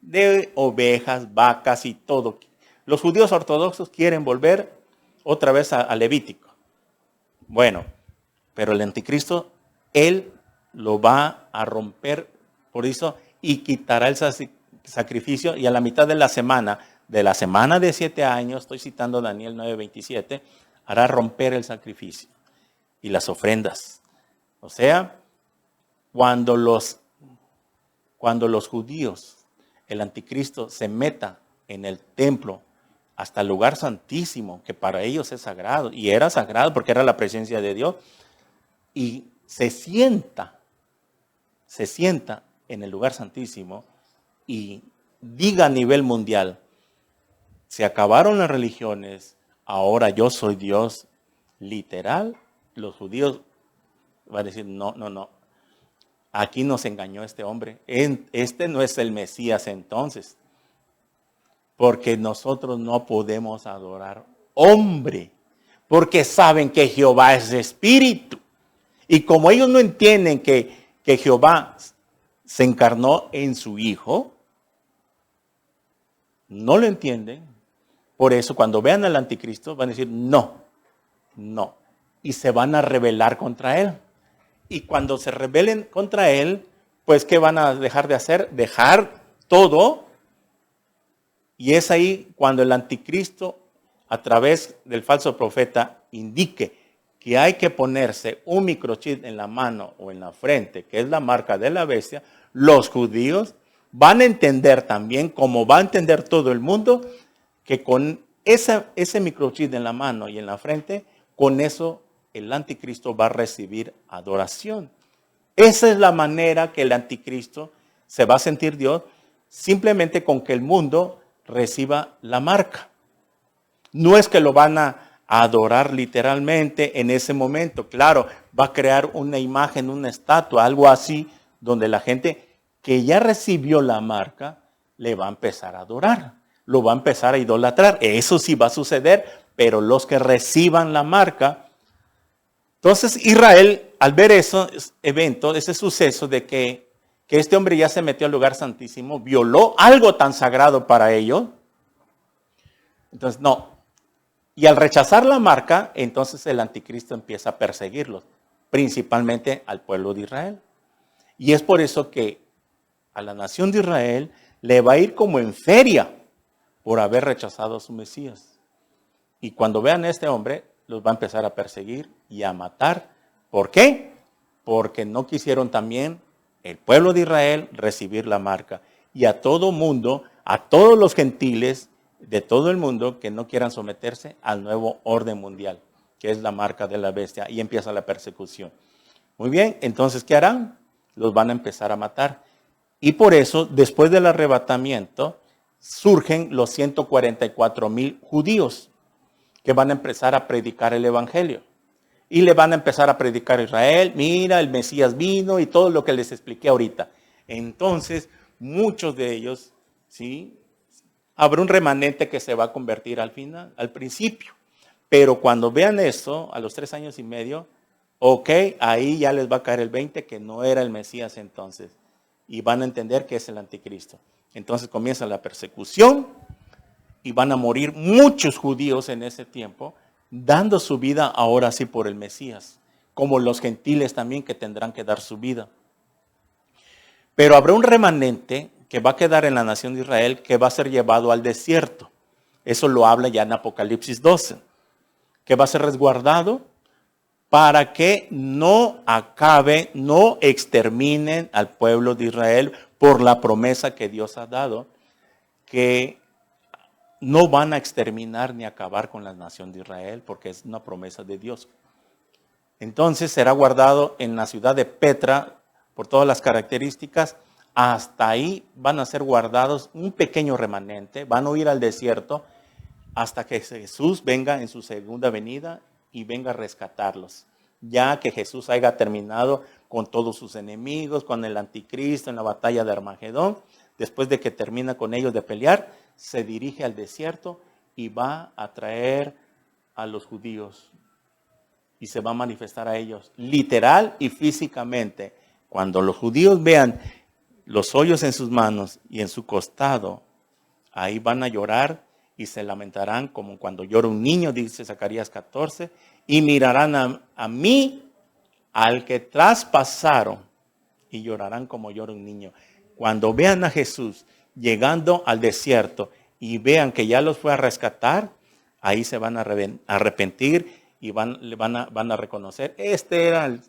de ovejas, vacas y todo. Los judíos ortodoxos quieren volver otra vez a Levítico. Bueno, pero el anticristo, él lo va a romper por eso y quitará el sacrificio, y a la mitad de la semana de 7 años, estoy citando Daniel 9:27, hará romper el sacrificio y las ofrendas. O sea, cuando los judíos, el anticristo se meta en el templo hasta el lugar santísimo, que para ellos es sagrado, y era sagrado porque era la presencia de Dios, y se sienta en el lugar santísimo y diga a nivel mundial, se acabaron las religiones, ahora yo soy Dios, literal, los judíos van a decir, no, aquí nos engañó este hombre, este no es el Mesías entonces. Porque nosotros no podemos adorar hombre, porque saben que Jehová es espíritu. Y como ellos no entienden que Jehová se encarnó en su Hijo, no lo entienden. Por eso cuando vean al anticristo van a decir no. Y se van a rebelar contra él. Y cuando se rebelen contra él, pues ¿qué van a dejar de hacer? Dejar todo. Y es ahí cuando el anticristo, a través del falso profeta, indique que hay que ponerse un microchip en la mano o en la frente, que es la marca de la bestia, los judíos van a entender también, como va a entender todo el mundo, que con ese microchip en la mano y en la frente, con eso el anticristo va a recibir adoración. Esa es la manera que el anticristo se va a sentir Dios, simplemente con que el mundo reciba la marca. No es que lo van a adorar literalmente en ese momento. Claro, va a crear una imagen, una estatua, algo así, donde la gente que ya recibió la marca le va a empezar a adorar, lo va a empezar a idolatrar. Eso sí va a suceder, pero los que reciban la marca. Entonces Israel, al ver ese evento, ese suceso de que este hombre ya se metió al lugar santísimo, violó algo tan sagrado para ellos, entonces no. Y al rechazar la marca, entonces el anticristo empieza a perseguirlos, principalmente al pueblo de Israel. Y es por eso que a la nación de Israel le va a ir como en feria por haber rechazado a su Mesías. Y cuando vean a este hombre, los va a empezar a perseguir y a matar. ¿Por qué? Porque no quisieron también el pueblo de Israel recibir la marca. Y a todo mundo, a todos los gentiles de todo el mundo que no quieran someterse al nuevo orden mundial, que es la marca de la bestia. Y empieza la persecución. Muy bien, entonces, ¿qué harán? Los van a empezar a matar. Y por eso, después del arrebatamiento, surgen los 144,000 judíos que van a empezar a predicar el evangelio. Y le van a empezar a predicar a Israel, mira, el Mesías vino y todo lo que les expliqué ahorita. Entonces, muchos de ellos, ¿sí? Habrá un remanente que se va a convertir al final, al principio. Pero cuando vean esto, a los 3 años y medio, ok, ahí ya les va a caer el 20 que no era el Mesías entonces. Y van a entender que es el anticristo. Entonces comienza la persecución y van a morir muchos judíos en ese tiempo, dando su vida ahora sí por el Mesías, como los gentiles también que tendrán que dar su vida. Pero habrá un remanente que va a quedar en la nación de Israel que va a ser llevado al desierto. Eso lo habla ya en Apocalipsis 12, que va a ser resguardado para que no acabe, no exterminen al pueblo de Israel por la promesa que Dios ha dado, que no van a exterminar ni acabar con la nación de Israel, porque es una promesa de Dios. Entonces será guardado en la ciudad de Petra por todas las características. Hasta ahí van a ser guardados un pequeño remanente, van a ir al desierto hasta que Jesús venga en su segunda venida y venga a rescatarlos. Ya que Jesús haya terminado con todos sus enemigos, con el anticristo en la batalla de Armagedón, después de que termina con ellos de pelear, se dirige al desierto y va a traer a los judíos y se va a manifestar a ellos literal y físicamente. Cuando los judíos vean los hoyos en sus manos y en su costado, ahí van a llorar y se lamentarán como cuando llora un niño, dice Zacarías 14, y mirarán a mí, al que traspasaron, y llorarán como llora un niño. Cuando vean a Jesús llegando al desierto y vean que ya los fue a rescatar, ahí se van a arrepentir y van a reconocer, este era el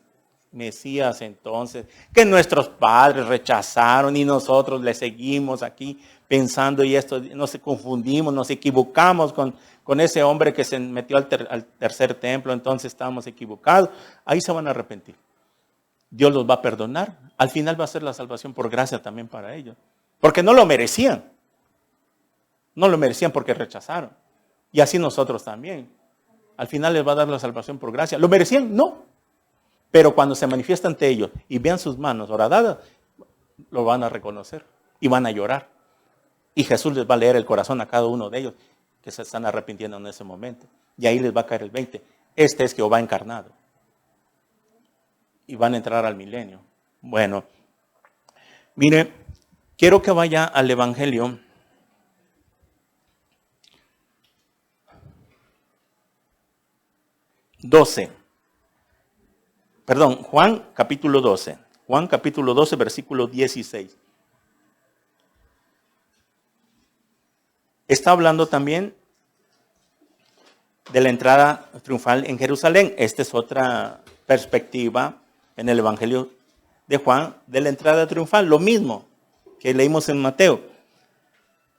Mesías entonces, que nuestros padres rechazaron y nosotros le seguimos aquí pensando y esto, nos confundimos, nos equivocamos con ese hombre que se metió al tercer templo, entonces estábamos equivocados. Ahí se van a arrepentir. Dios los va a perdonar. Al final va a ser la salvación por gracia también para ellos. Porque no lo merecían. No lo merecían porque rechazaron. Y así nosotros también. Al final les va a dar la salvación por gracia. ¿Lo merecían? No. Pero cuando se manifiesta ante ellos y vean sus manos horadadas, lo van a reconocer y van a llorar. Y Jesús les va a leer el corazón a cada uno de ellos que se están arrepintiendo en ese momento. Y ahí les va a caer el 20. Este es Jehová encarnado. Y van a entrar al milenio. Bueno, mire, quiero que vaya al Evangelio. Juan capítulo 12. Juan capítulo 12, versículo 16. Está hablando también de la entrada triunfal en Jerusalén. Esta es otra perspectiva en el Evangelio de Juan de la entrada triunfal, lo mismo que leímos en Mateo.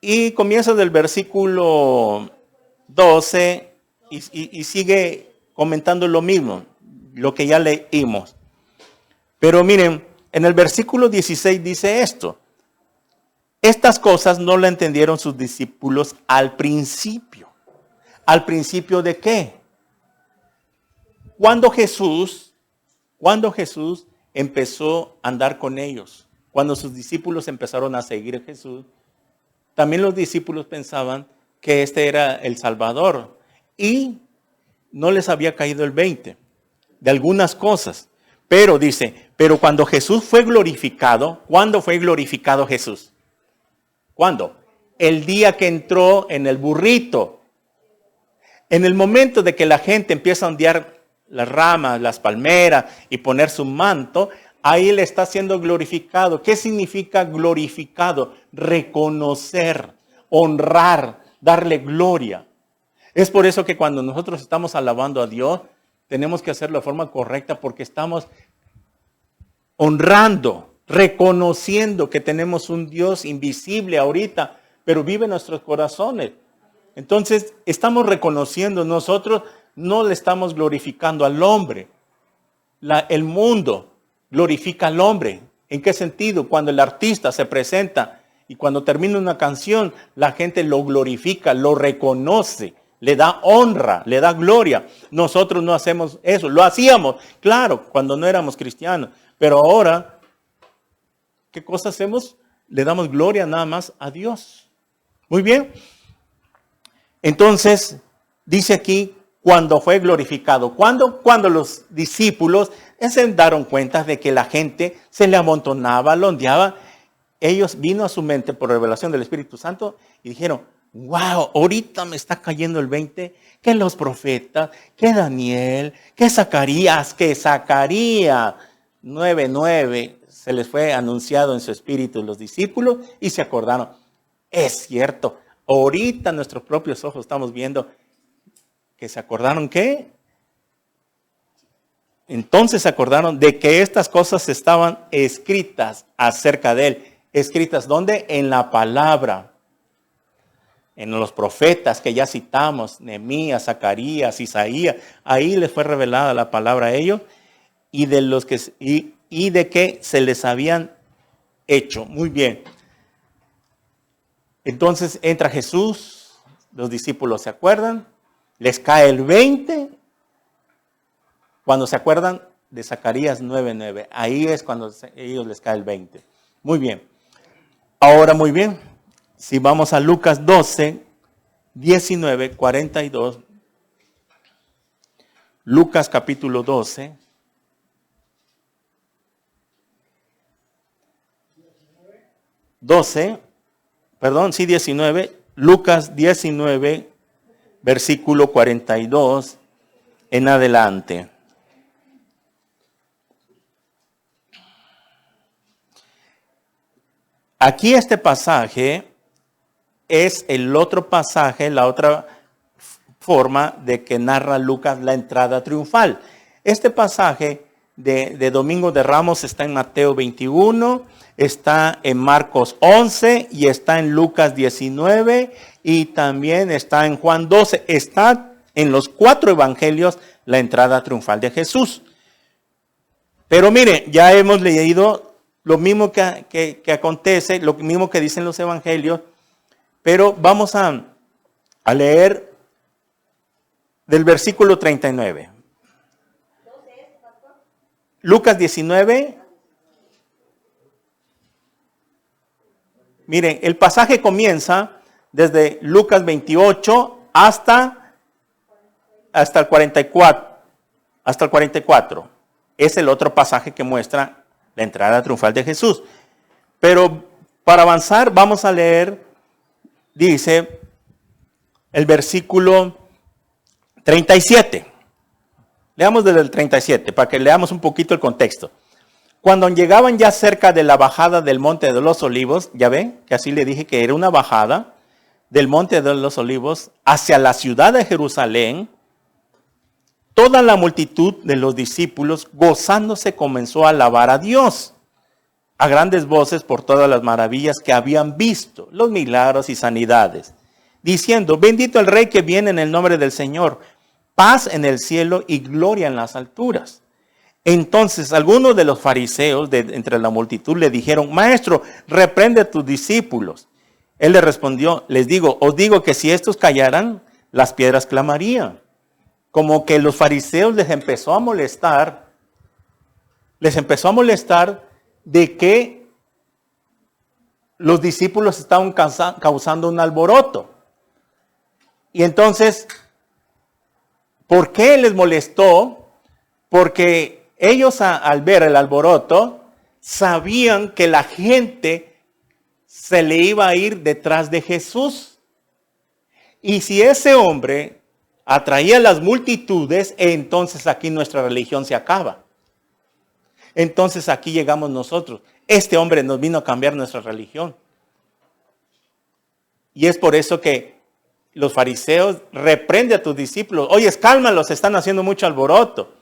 Y comienza del versículo 12 y sigue comentando lo mismo, lo que ya leímos. Pero miren, en el versículo 16 dice esto: estas cosas no la entendieron sus discípulos al principio. ¿Al principio de qué? Cuando Jesús empezó a andar con ellos, cuando sus discípulos empezaron a seguir a Jesús, también los discípulos pensaban que este era el Salvador y no les había caído el 20 de algunas cosas. Pero dice, pero cuando Jesús fue glorificado, ¿cuándo fue glorificado Jesús? ¿Cuándo? El día que entró en el burrito. En el momento de que la gente empieza a ondear las ramas, las palmeras y poner su manto, ahí le está siendo glorificado. ¿Qué significa glorificado? Reconocer, honrar, darle gloria. Es por eso que cuando nosotros estamos alabando a Dios, tenemos que hacerlo de forma correcta porque estamos honrando, reconociendo que tenemos un Dios invisible ahorita, pero vive en nuestros corazones. Entonces, estamos reconociendo, nosotros no le estamos glorificando al hombre. El mundo glorifica al hombre. ¿En qué sentido? Cuando el artista se presenta y cuando termina una canción, la gente lo glorifica, lo reconoce, le da honra, le da gloria. Nosotros no hacemos eso, lo hacíamos, claro, cuando no éramos cristianos. Pero ahora, ¿qué cosa hacemos? Le damos gloria nada más a Dios. Muy bien. Entonces, dice aquí, cuando fue glorificado. Cuando los discípulos se dieron cuenta de que la gente se le amontonaba, lo ondeaba, ellos vino a su mente por revelación del Espíritu Santo y dijeron, wow, ahorita me está cayendo el 20, que los profetas, que Daniel, que Zacarías 9:9 se les fue anunciado en su espíritu los discípulos y se acordaron. Es cierto, ahorita nuestros propios ojos estamos viendo que se acordaron ¿qué? Entonces se acordaron de que estas cosas estaban escritas acerca de él. ¿Escritas dónde? En la palabra. En los profetas que ya citamos, Nehemías, Zacarías, Isaías. Ahí les fue revelada la palabra a ellos y de que se les habían hecho. Muy bien. Entonces entra Jesús, los discípulos se acuerdan, les cae el 20, cuando se acuerdan de Zacarías 9:9. Ahí es cuando a ellos les cae el 20. Muy bien. Ahora muy bien, si vamos a Lucas 12, 19, 42. Lucas capítulo 12. Perdón, 19. Lucas 19, versículo 42 en adelante. Aquí este pasaje es el otro pasaje, la otra forma de que narra Lucas la entrada triunfal. Este pasaje de Domingo de Ramos está en Mateo 21, está en Marcos 11 y está en Lucas 19 y también está en Juan 12. Está en los 4 evangelios la entrada triunfal de Jesús. Pero mire, ya hemos leído lo mismo que acontece, lo mismo que dicen los evangelios, pero vamos a leer del versículo 39. Lucas 19. Miren, el pasaje comienza desde Lucas 28 hasta el 44. Hasta el 44. Es el otro pasaje que muestra la entrada triunfal de Jesús. Pero para avanzar vamos a leer, dice, el versículo 37. Leamos desde el 37 para que leamos un poquito el contexto. Cuando llegaban ya cerca de la bajada del Monte de los Olivos, ya ven que así le dije que era una bajada del Monte de los Olivos hacia la ciudad de Jerusalén, toda la multitud de los discípulos, gozándose, comenzó a alabar a Dios a grandes voces por todas las maravillas que habían visto, los milagros y sanidades, diciendo: bendito el Rey que viene en el nombre del Señor, paz en el cielo y gloria en las alturas. Entonces algunos de los fariseos de entre la multitud le dijeron: Maestro, reprende a tus discípulos. Él les respondió: os digo que si estos callaran, las piedras clamarían. Como que los fariseos les empezó a molestar de que los discípulos estaban causando un alboroto. Y entonces, ¿por qué les molestó? Porque ellos al ver el alboroto, sabían que la gente se le iba a ir detrás de Jesús. Y si ese hombre atraía a las multitudes, entonces aquí nuestra religión se acaba. Entonces aquí llegamos nosotros. Este hombre nos vino a cambiar nuestra religión. Y es por eso que los fariseos reprenden a tus discípulos. Oye, cálmalos, están haciendo mucho alboroto.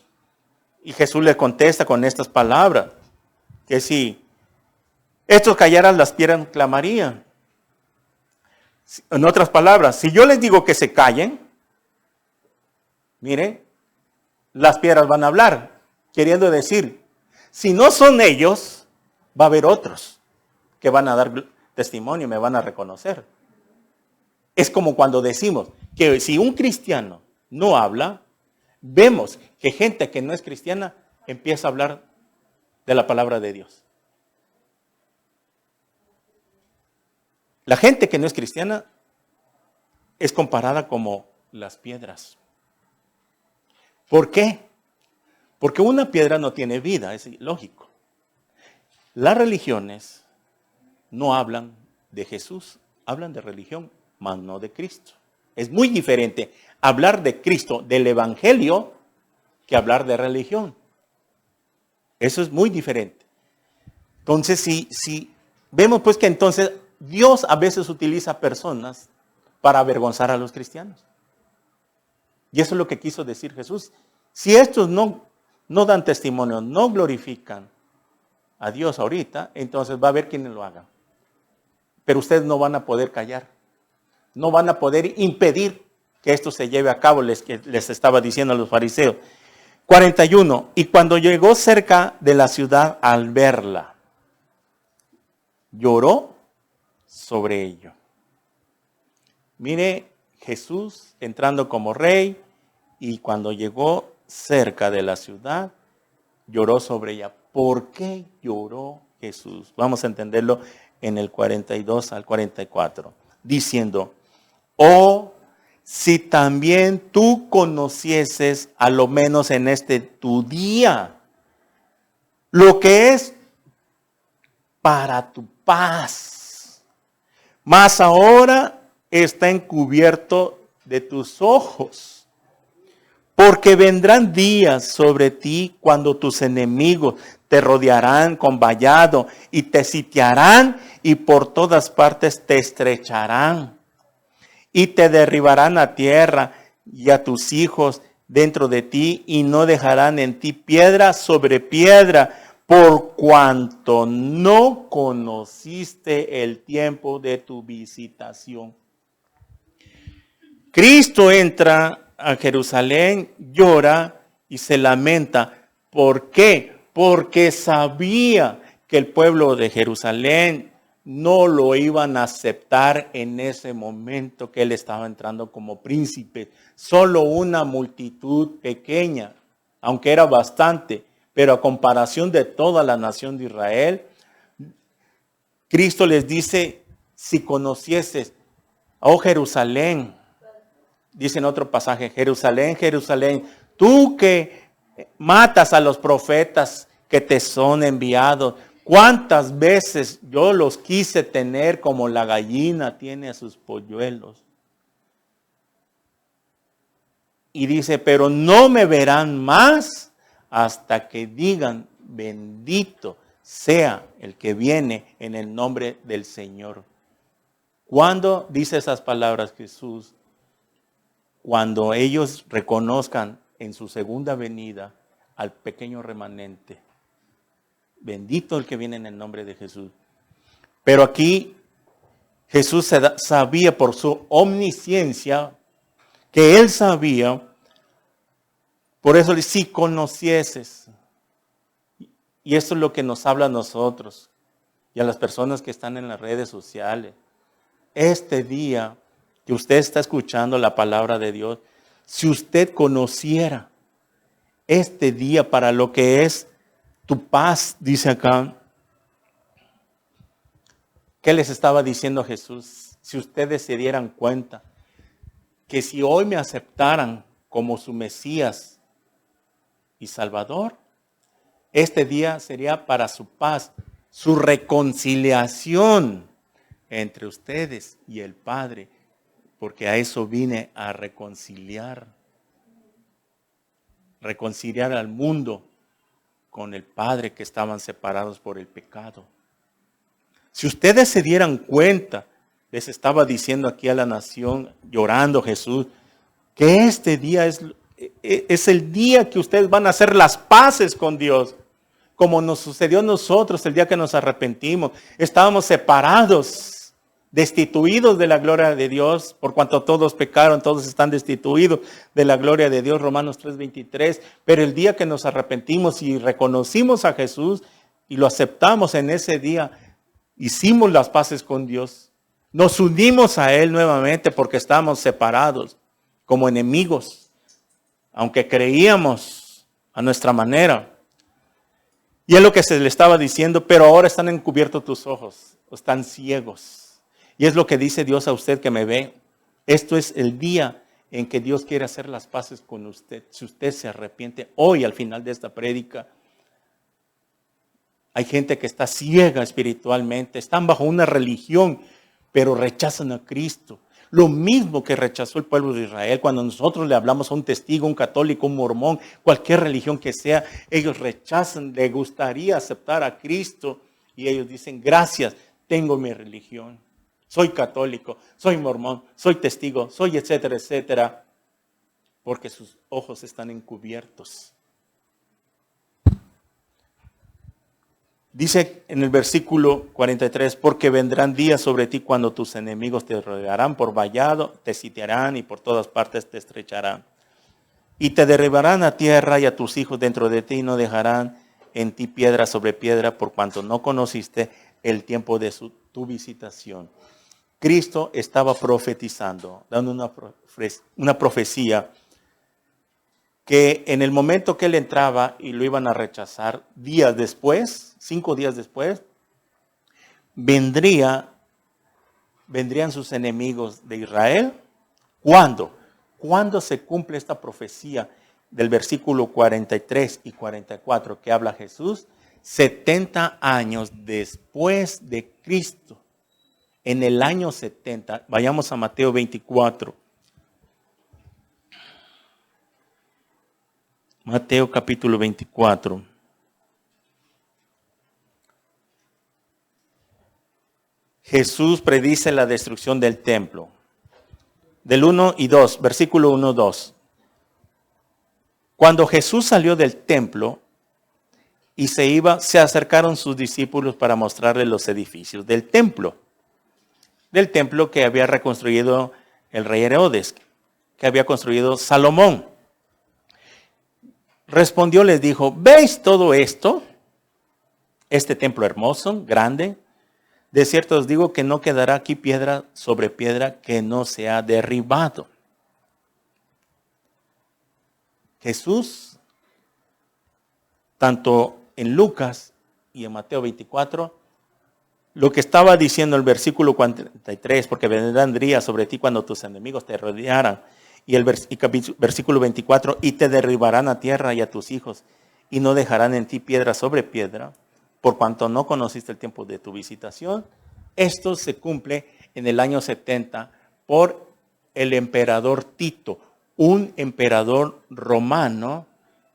Y Jesús le contesta con estas palabras: que si estos callaran, las piedras clamarían. En otras palabras, si yo les digo que se callen, mire, las piedras van a hablar. Queriendo decir, si no son ellos, va a haber otros que van a dar testimonio y me van a reconocer. Es como cuando decimos que si un cristiano no habla, vemos que gente que no es cristiana empieza a hablar de la palabra de Dios. La gente que no es cristiana es comparada como las piedras. ¿Por qué? Porque una piedra no tiene vida, es lógico. Las religiones no hablan de Jesús, hablan de religión, mas no de Cristo. Es muy diferente hablar de Cristo, del Evangelio, que hablar de religión. Eso es muy diferente. Entonces, si vemos pues que entonces Dios a veces utiliza personas para avergonzar a los cristianos. Y eso es lo que quiso decir Jesús. Si estos no dan testimonio, no glorifican a Dios ahorita, entonces va a haber quienes lo hagan. Pero ustedes no van a poder callar. No van a poder impedir que esto se lleve a cabo, les estaba diciendo a los fariseos. 41. Y cuando llegó cerca de la ciudad al verla, lloró sobre ello. Mire, Jesús entrando como rey, y cuando llegó cerca de la ciudad, lloró sobre ella. ¿Por qué lloró Jesús? Vamos a entenderlo en el 42 al 44. Diciendo: oh, si también tú conocieses, a lo menos en este tu día, lo que es para tu paz, mas ahora está encubierto de tus ojos. Porque vendrán días sobre ti cuando tus enemigos te rodearán con vallado y te sitiarán y por todas partes te estrecharán y te derribarán a tierra y a tus hijos dentro de ti y no dejarán en ti piedra sobre piedra, por cuanto no conociste el tiempo de tu visitación. Cristo entra a Jerusalén, llora y se lamenta. ¿Por qué? Porque sabía que el pueblo de Jerusalén no lo iban a aceptar en ese momento que él estaba entrando como príncipe. Solo una multitud pequeña, aunque era bastante, pero a comparación de toda la nación de Israel, Cristo les dice: si conocieses, oh Jerusalén, dice en otro pasaje: Jerusalén, Jerusalén, tú que matas a los profetas que te son enviados, ¿cuántas veces yo los quise tener como la gallina tiene a sus polluelos? Y dice: pero no me verán más hasta que digan: bendito sea el que viene en el nombre del Señor. ¿Cuándo dice esas palabras Jesús? Cuando ellos reconozcan en su segunda venida al pequeño remanente. Bendito el que viene en el nombre de Jesús. Pero aquí Jesús sabía por su omnisciencia que Él sabía. Por eso le si conocieses. Y esto es lo que nos habla a nosotros y a las personas que están en las redes sociales. Este día que usted está escuchando la palabra de Dios, si usted conociera este día para lo que es tu paz, dice acá, ¿qué les estaba diciendo Jesús? Si ustedes se dieran cuenta que si hoy me aceptaran como su Mesías y Salvador, este día sería para su paz, su reconciliación entre ustedes y el Padre, porque a eso vine a reconciliar al mundo con el Padre, que estaban separados por el pecado. Si ustedes se dieran cuenta, les estaba diciendo aquí a la nación, llorando Jesús, que este día es el día que ustedes van a hacer las paces con Dios, como nos sucedió a nosotros el día que nos arrepentimos. Estábamos separados, destituidos de la gloria de Dios, por cuanto todos pecaron, todos están destituidos de la gloria de Dios, Romanos 3:23. Pero el día que nos arrepentimos y reconocimos a Jesús y lo aceptamos, en ese día hicimos las paces con Dios. Nos unimos a Él nuevamente porque estábamos separados como enemigos, aunque creíamos a nuestra manera. Y es lo que se le estaba diciendo, pero ahora están encubiertos tus ojos, están ciegos. Y es lo que dice Dios a usted que me ve. Esto es el día en que Dios quiere hacer las paces con usted. Si usted se arrepiente hoy al final de esta prédica, hay gente que está ciega espiritualmente, están bajo una religión, pero rechazan a Cristo. Lo mismo que rechazó el pueblo de Israel cuando nosotros le hablamos a un testigo, un católico, un mormón, cualquier religión que sea, ellos rechazan, les gustaría aceptar a Cristo y ellos dicen, gracias, tengo mi religión, soy católico, soy mormón, soy testigo, soy etcétera, etcétera, porque sus ojos están encubiertos. Dice en el versículo 43, porque vendrán días sobre ti cuando tus enemigos te rodearán por vallado, te sitiarán y por todas partes te estrecharán. Y te derribarán a tierra y a tus hijos dentro de ti y no dejarán en ti piedra sobre piedra por cuanto no conociste el tiempo de tu visitación. Cristo estaba profetizando, dando una profecía que en el momento que él entraba y lo iban a rechazar, 5 días después, vendrían sus enemigos de Israel. ¿Cuándo? ¿Cuándo se cumple esta profecía del versículo 43 y 44 que habla Jesús? 70 años después de Cristo. En el año 70, vayamos a Mateo 24. Mateo capítulo 24. Jesús predice la destrucción del templo. Del 1 y 2, versículo 1, 2. Cuando Jesús salió del templo y se iba, se acercaron sus discípulos para mostrarle los edificios del templo que había reconstruido el rey Herodes, que había construido Salomón. Respondió, les dijo, ¿veis todo esto? Este templo hermoso, grande. De cierto os digo que no quedará aquí piedra sobre piedra que no sea derribado. Jesús, tanto en Lucas y en Mateo 24, lo que estaba diciendo el versículo 43, porque vendrán días sobre ti cuando tus enemigos te rodearan. Y el versículo 24, y te derribarán a tierra y a tus hijos, y no dejarán en ti piedra sobre piedra, por cuanto no conociste el tiempo de tu visitación. Esto se cumple en el año 70 por el emperador Tito, un emperador romano,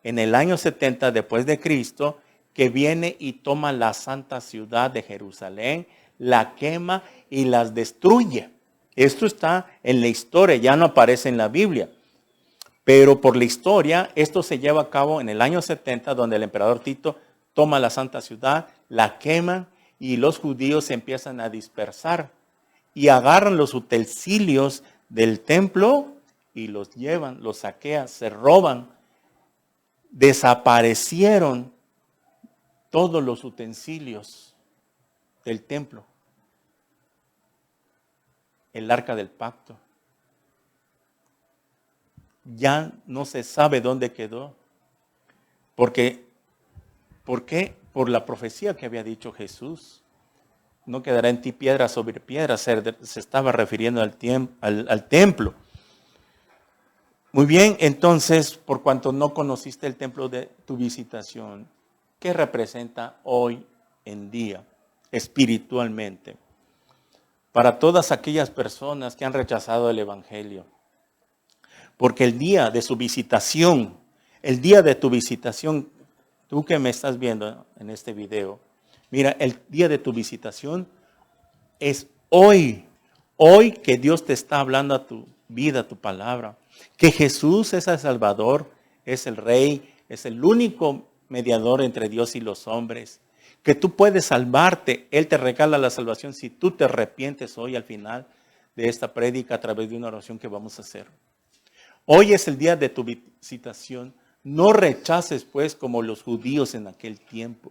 en el año 70 después de Cristo, que viene y toma la santa ciudad de Jerusalén, la quema y las destruye. Esto está en la historia, ya no aparece en la Biblia. Pero por la historia, esto se lleva a cabo en el año 70, donde el emperador Tito toma la santa ciudad, la queman y los judíos se empiezan a dispersar y agarran los utensilios del templo y los llevan, los saquean, se roban. Desaparecieron todos los utensilios del templo. El arca del pacto. Ya no se sabe dónde quedó. ¿Por qué? Por la profecía que había dicho Jesús. No quedará en ti piedra sobre piedra. Se estaba refiriendo al templo. Muy bien, entonces, por cuanto no conociste el templo de tu visitación, ¿qué representa hoy en día espiritualmente? Para todas aquellas personas que han rechazado el Evangelio. Porque el día de su visitación, el día de tu visitación, tú que me estás viendo en este video, mira, el día de tu visitación es hoy. Hoy que Dios te está hablando a tu vida, a tu palabra. Que Jesús es el Salvador, es el Rey, es el único mediador entre Dios y los hombres. Que tú puedes salvarte. Él te regala la salvación si tú te arrepientes hoy al final de esta prédica a través de una oración que vamos a hacer. Hoy es el día de tu visitación. No rechaces pues como los judíos en aquel tiempo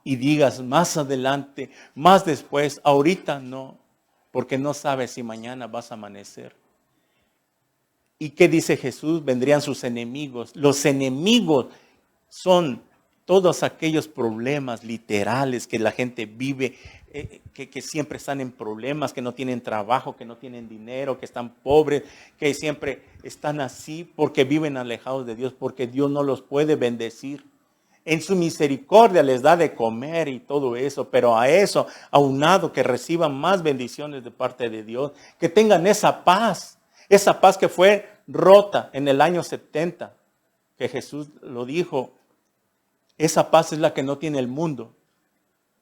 y digas más adelante, más después, ahorita no, porque no sabes si mañana vas a amanecer. ¿Y qué dice Jesús? Vendrían sus enemigos. Los enemigos son todos aquellos problemas literales que la gente vive, que siempre están en problemas, que no tienen trabajo, que no tienen dinero, que están pobres, que siempre están así porque viven alejados de Dios, porque Dios no los puede bendecir. En su misericordia les da de comer y todo eso, pero a eso, aunado que reciban más bendiciones de parte de Dios, que tengan esa paz que fue rota en el año 70, que Jesús lo dijo. Esa paz es la que no tiene el mundo.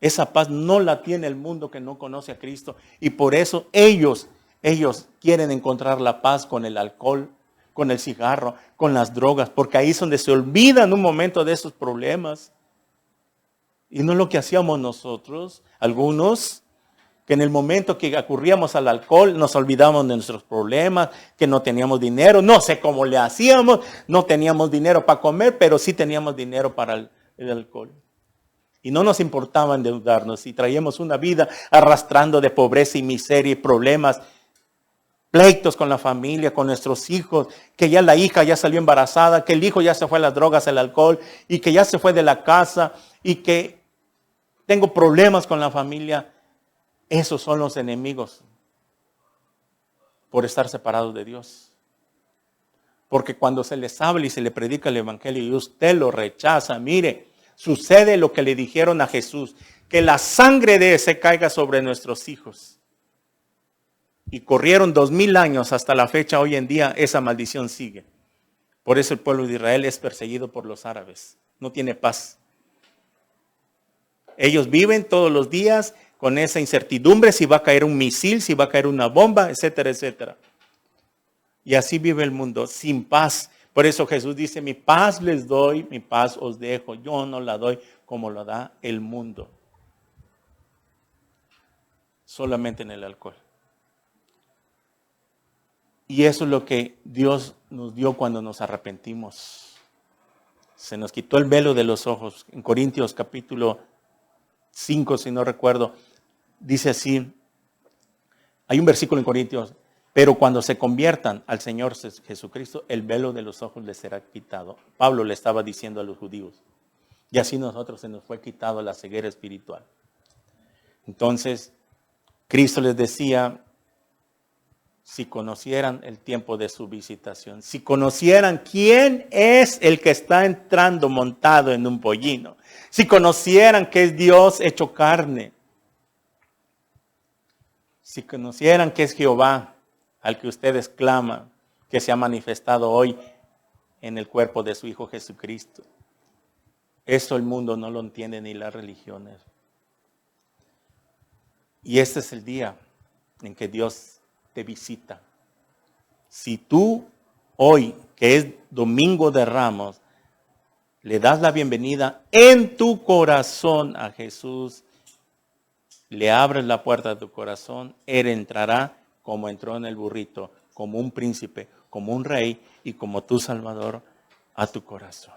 Esa paz no la tiene el mundo que no conoce a Cristo. Y por eso ellos quieren encontrar la paz con el alcohol, con el cigarro, con las drogas, porque ahí es donde se olvidan un momento de esos problemas. Y no es lo que hacíamos nosotros, algunos, que en el momento que acurríamos al alcohol nos olvidamos de nuestros problemas, que no teníamos dinero, no sé cómo le hacíamos, no teníamos dinero para comer, pero sí teníamos dinero para el alcohol. Y no nos importaba endeudarnos y traíamos una vida arrastrando de pobreza y miseria y problemas, pleitos con la familia, con nuestros hijos, que ya la hija ya salió embarazada, que el hijo ya se fue a las drogas, al alcohol, y que ya se fue de la casa, y que tengo problemas con la familia. Esos son los enemigos por estar separados de Dios. Porque cuando se les habla y se le predica el Evangelio y usted lo rechaza, mire, sucede lo que le dijeron a Jesús, que la sangre de ese caiga sobre nuestros hijos. Y corrieron 2000 años hasta la fecha, hoy en día esa maldición sigue. Por eso el pueblo de Israel es perseguido por los árabes, no tiene paz. Ellos viven todos los días con esa incertidumbre si va a caer un misil, si va a caer una bomba, etcétera, etcétera. Y así vive el mundo, sin paz. Por eso Jesús dice, mi paz les doy, mi paz os dejo. Yo no la doy como la da el mundo. Solamente en el alcohol. Y eso es lo que Dios nos dio cuando nos arrepentimos. Se nos quitó el velo de los ojos. En Corintios capítulo 5, si no recuerdo, dice así, hay un versículo en Corintios, pero cuando se conviertan al Señor Jesucristo, el velo de los ojos les será quitado. Pablo le estaba diciendo a los judíos. Y así nosotros se nos fue quitado la ceguera espiritual. Entonces, Cristo les decía, si conocieran el tiempo de su visitación, si conocieran quién es el que está entrando montado en un pollino, si conocieran que es Dios hecho carne, si conocieran que es Jehová, al que ustedes claman, que se ha manifestado hoy en el cuerpo de su Hijo Jesucristo. Eso el mundo no lo entiende ni las religiones. Y este es el día en que Dios te visita. Si tú hoy que es Domingo de Ramos, le das la bienvenida en tu corazón a Jesús, le abres la puerta de tu corazón, Él entrará como entró en el burrito, como un príncipe, como un rey y como tu Salvador a tu corazón.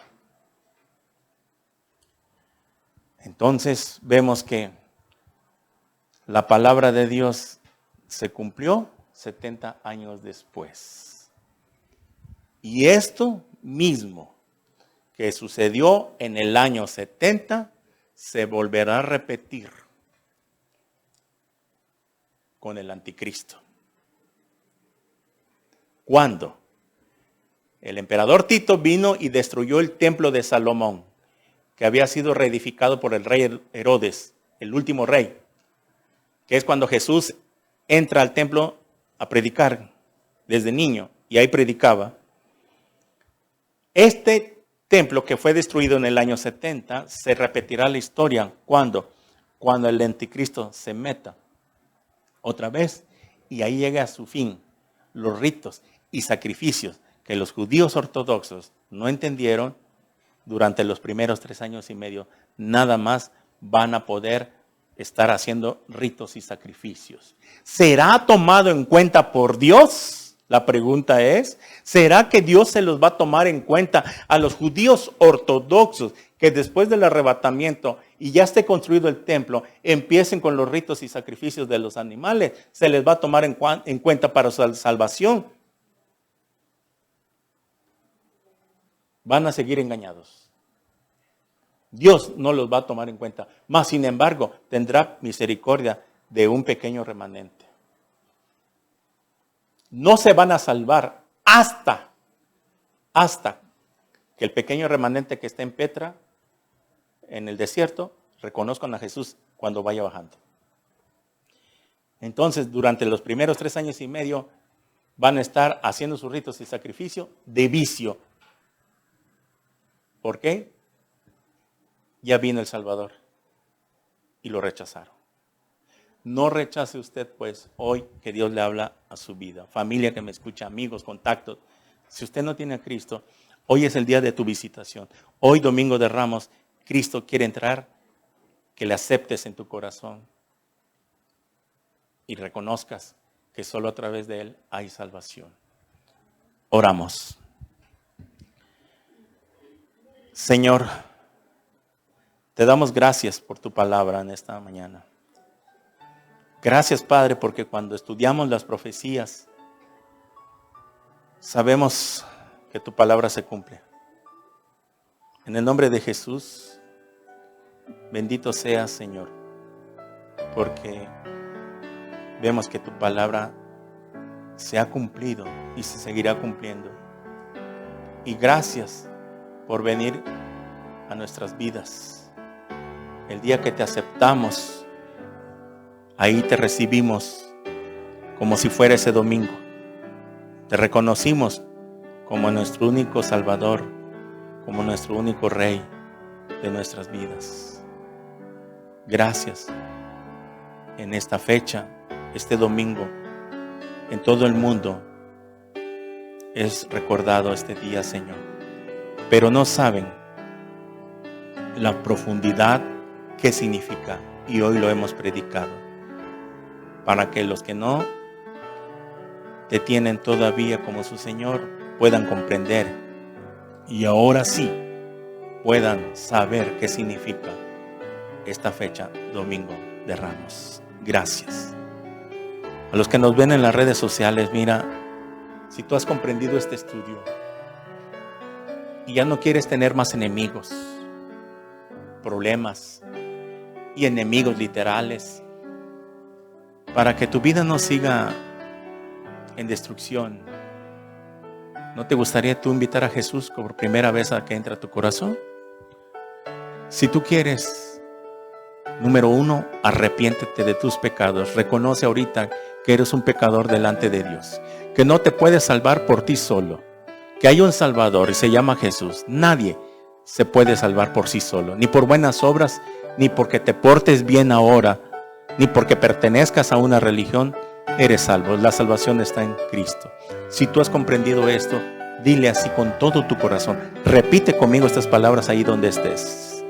Entonces vemos que la palabra de Dios se cumplió 70 años después. Y esto mismo que sucedió en el año 70 se volverá a repetir con el anticristo. ¿Cuándo? El emperador Tito vino y destruyó el templo de Salomón, que había sido reedificado por el rey Herodes, el último rey, que es cuando Jesús entra al templo a predicar desde niño, y ahí predicaba. Este templo que fue destruido en el año 70, se repetirá la historia. ¿Cuándo? Cuando el anticristo se meta otra vez, y ahí llega a su fin los ritos y sacrificios que los judíos ortodoxos no entendieron durante los primeros 3 años y medio. Nada más van a poder estar haciendo ritos y sacrificios. ¿Será tomado en cuenta por Dios? La pregunta es, ¿será que Dios se los va a tomar en cuenta a los judíos ortodoxos que después del arrebatamiento y ya esté construido el templo, empiecen con los ritos y sacrificios de los animales? ¿Se les va a tomar en cuenta para su salvación? Van a seguir engañados. Dios no los va a tomar en cuenta. Mas, sin embargo, tendrá misericordia de un pequeño remanente. No se van a salvar hasta que el pequeño remanente que está en Petra, en el desierto, reconozcan a Jesús cuando vaya bajando. Entonces, durante los primeros 3 años y medio, van a estar haciendo sus ritos y sacrificio de vicio. ¿Por qué? Ya vino el Salvador y lo rechazaron. No rechace usted, pues, hoy que Dios le habla a su vida. Familia que me escucha, amigos, contactos. Si usted no tiene a Cristo, hoy es el día de tu visitación. Hoy, Domingo de Ramos, Cristo quiere entrar, que le aceptes en tu corazón y reconozcas que solo a través de Él hay salvación. Oramos. Señor, te damos gracias por tu palabra en esta mañana. Gracias, Padre, porque cuando estudiamos las profecías, sabemos que tu palabra se cumple. En el nombre de Jesús, bendito seas, Señor, porque vemos que tu palabra se ha cumplido y se seguirá cumpliendo. Y gracias por venir a nuestras vidas. El día que te aceptamos, ahí te recibimos como si fuera ese domingo. Te reconocimos como nuestro único Salvador, como nuestro único Rey de nuestras vidas. Gracias. En esta fecha, este domingo, en todo el mundo, es recordado este día, Señor. Pero no saben la profundidad que significa, y hoy lo hemos predicado, para que los que no te tienen todavía como su Señor puedan comprender y ahora sí puedan saber qué significa esta fecha, Domingo de Ramos. Gracias. A los que nos ven en las redes sociales, mira, si tú has comprendido este estudio y ya no quieres tener más enemigos, problemas y enemigos literales, para que tu vida no siga en destrucción, ¿no te gustaría tú invitar a Jesús por primera vez a que entre a tu corazón? Si tú quieres, número 1, arrepiéntete de tus pecados. Reconoce ahorita que eres un pecador delante de Dios, que no te puedes salvar por ti solo, que hay un Salvador y se llama Jesús. Nadie se puede salvar por sí solo, ni por buenas obras, ni porque te portes bien ahora, ni porque pertenezcas a una religión, eres salvo. La salvación está en Cristo. Si tú has comprendido esto, Dile así con todo tu corazón. Repite conmigo estas palabras ahí donde estés.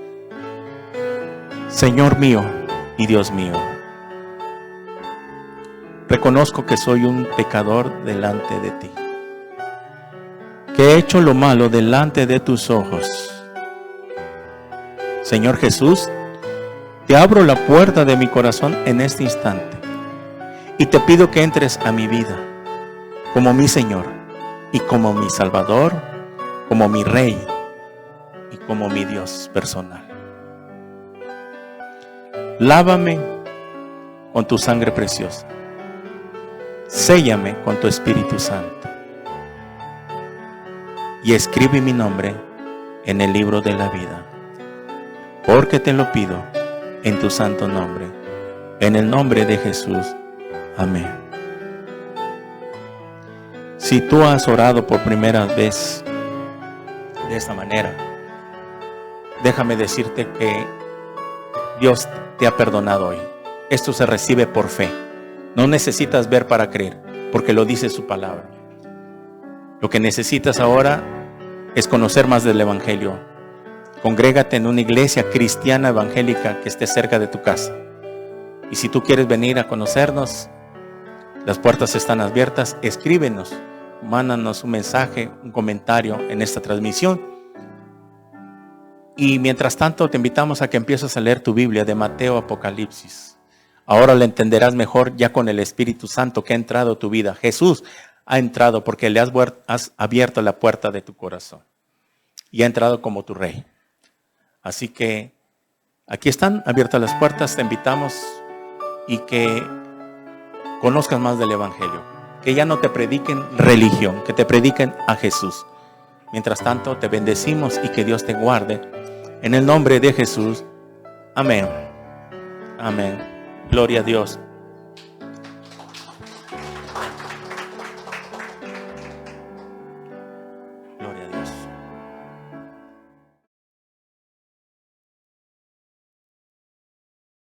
Señor mío y Dios mío, reconozco que soy un pecador delante de ti, que he hecho lo malo delante de tus ojos. Señor Jesús, te abro la puerta de mi corazón en este instante y te pido que entres a mi vida como mi Señor y como mi Salvador, como mi Rey y como mi Dios personal. Lávame con tu sangre preciosa. Séllame con tu Espíritu Santo. Y escribe mi nombre en el libro de la vida. Porque te lo pido en tu santo nombre. En el nombre de Jesús. Amén. Si tú has orado por primera vez de esta manera, déjame decirte que Dios te ha perdonado hoy. Esto se recibe por fe. No necesitas ver para creer, porque lo dice su palabra. Lo que necesitas ahora es conocer más del Evangelio. Congrégate en una iglesia cristiana evangélica que esté cerca de tu casa. Y si tú quieres venir a conocernos, las puertas están abiertas. Escríbenos, mándanos un mensaje, un comentario en esta transmisión. Y mientras tanto te invitamos a que empieces a leer tu Biblia de Mateo a Apocalipsis. Ahora la entenderás mejor ya con el Espíritu Santo que ha entrado a tu vida. Jesús ha entrado porque le has abierto la puerta de tu corazón. Y ha entrado como tu Rey. Así que aquí están abiertas las puertas. Te invitamos y que conozcas más del Evangelio. Que ya no te prediquen religión, que te prediquen a Jesús. Mientras tanto te bendecimos y que Dios te guarde. En el nombre de Jesús. Amén. Amén. Gloria a Dios.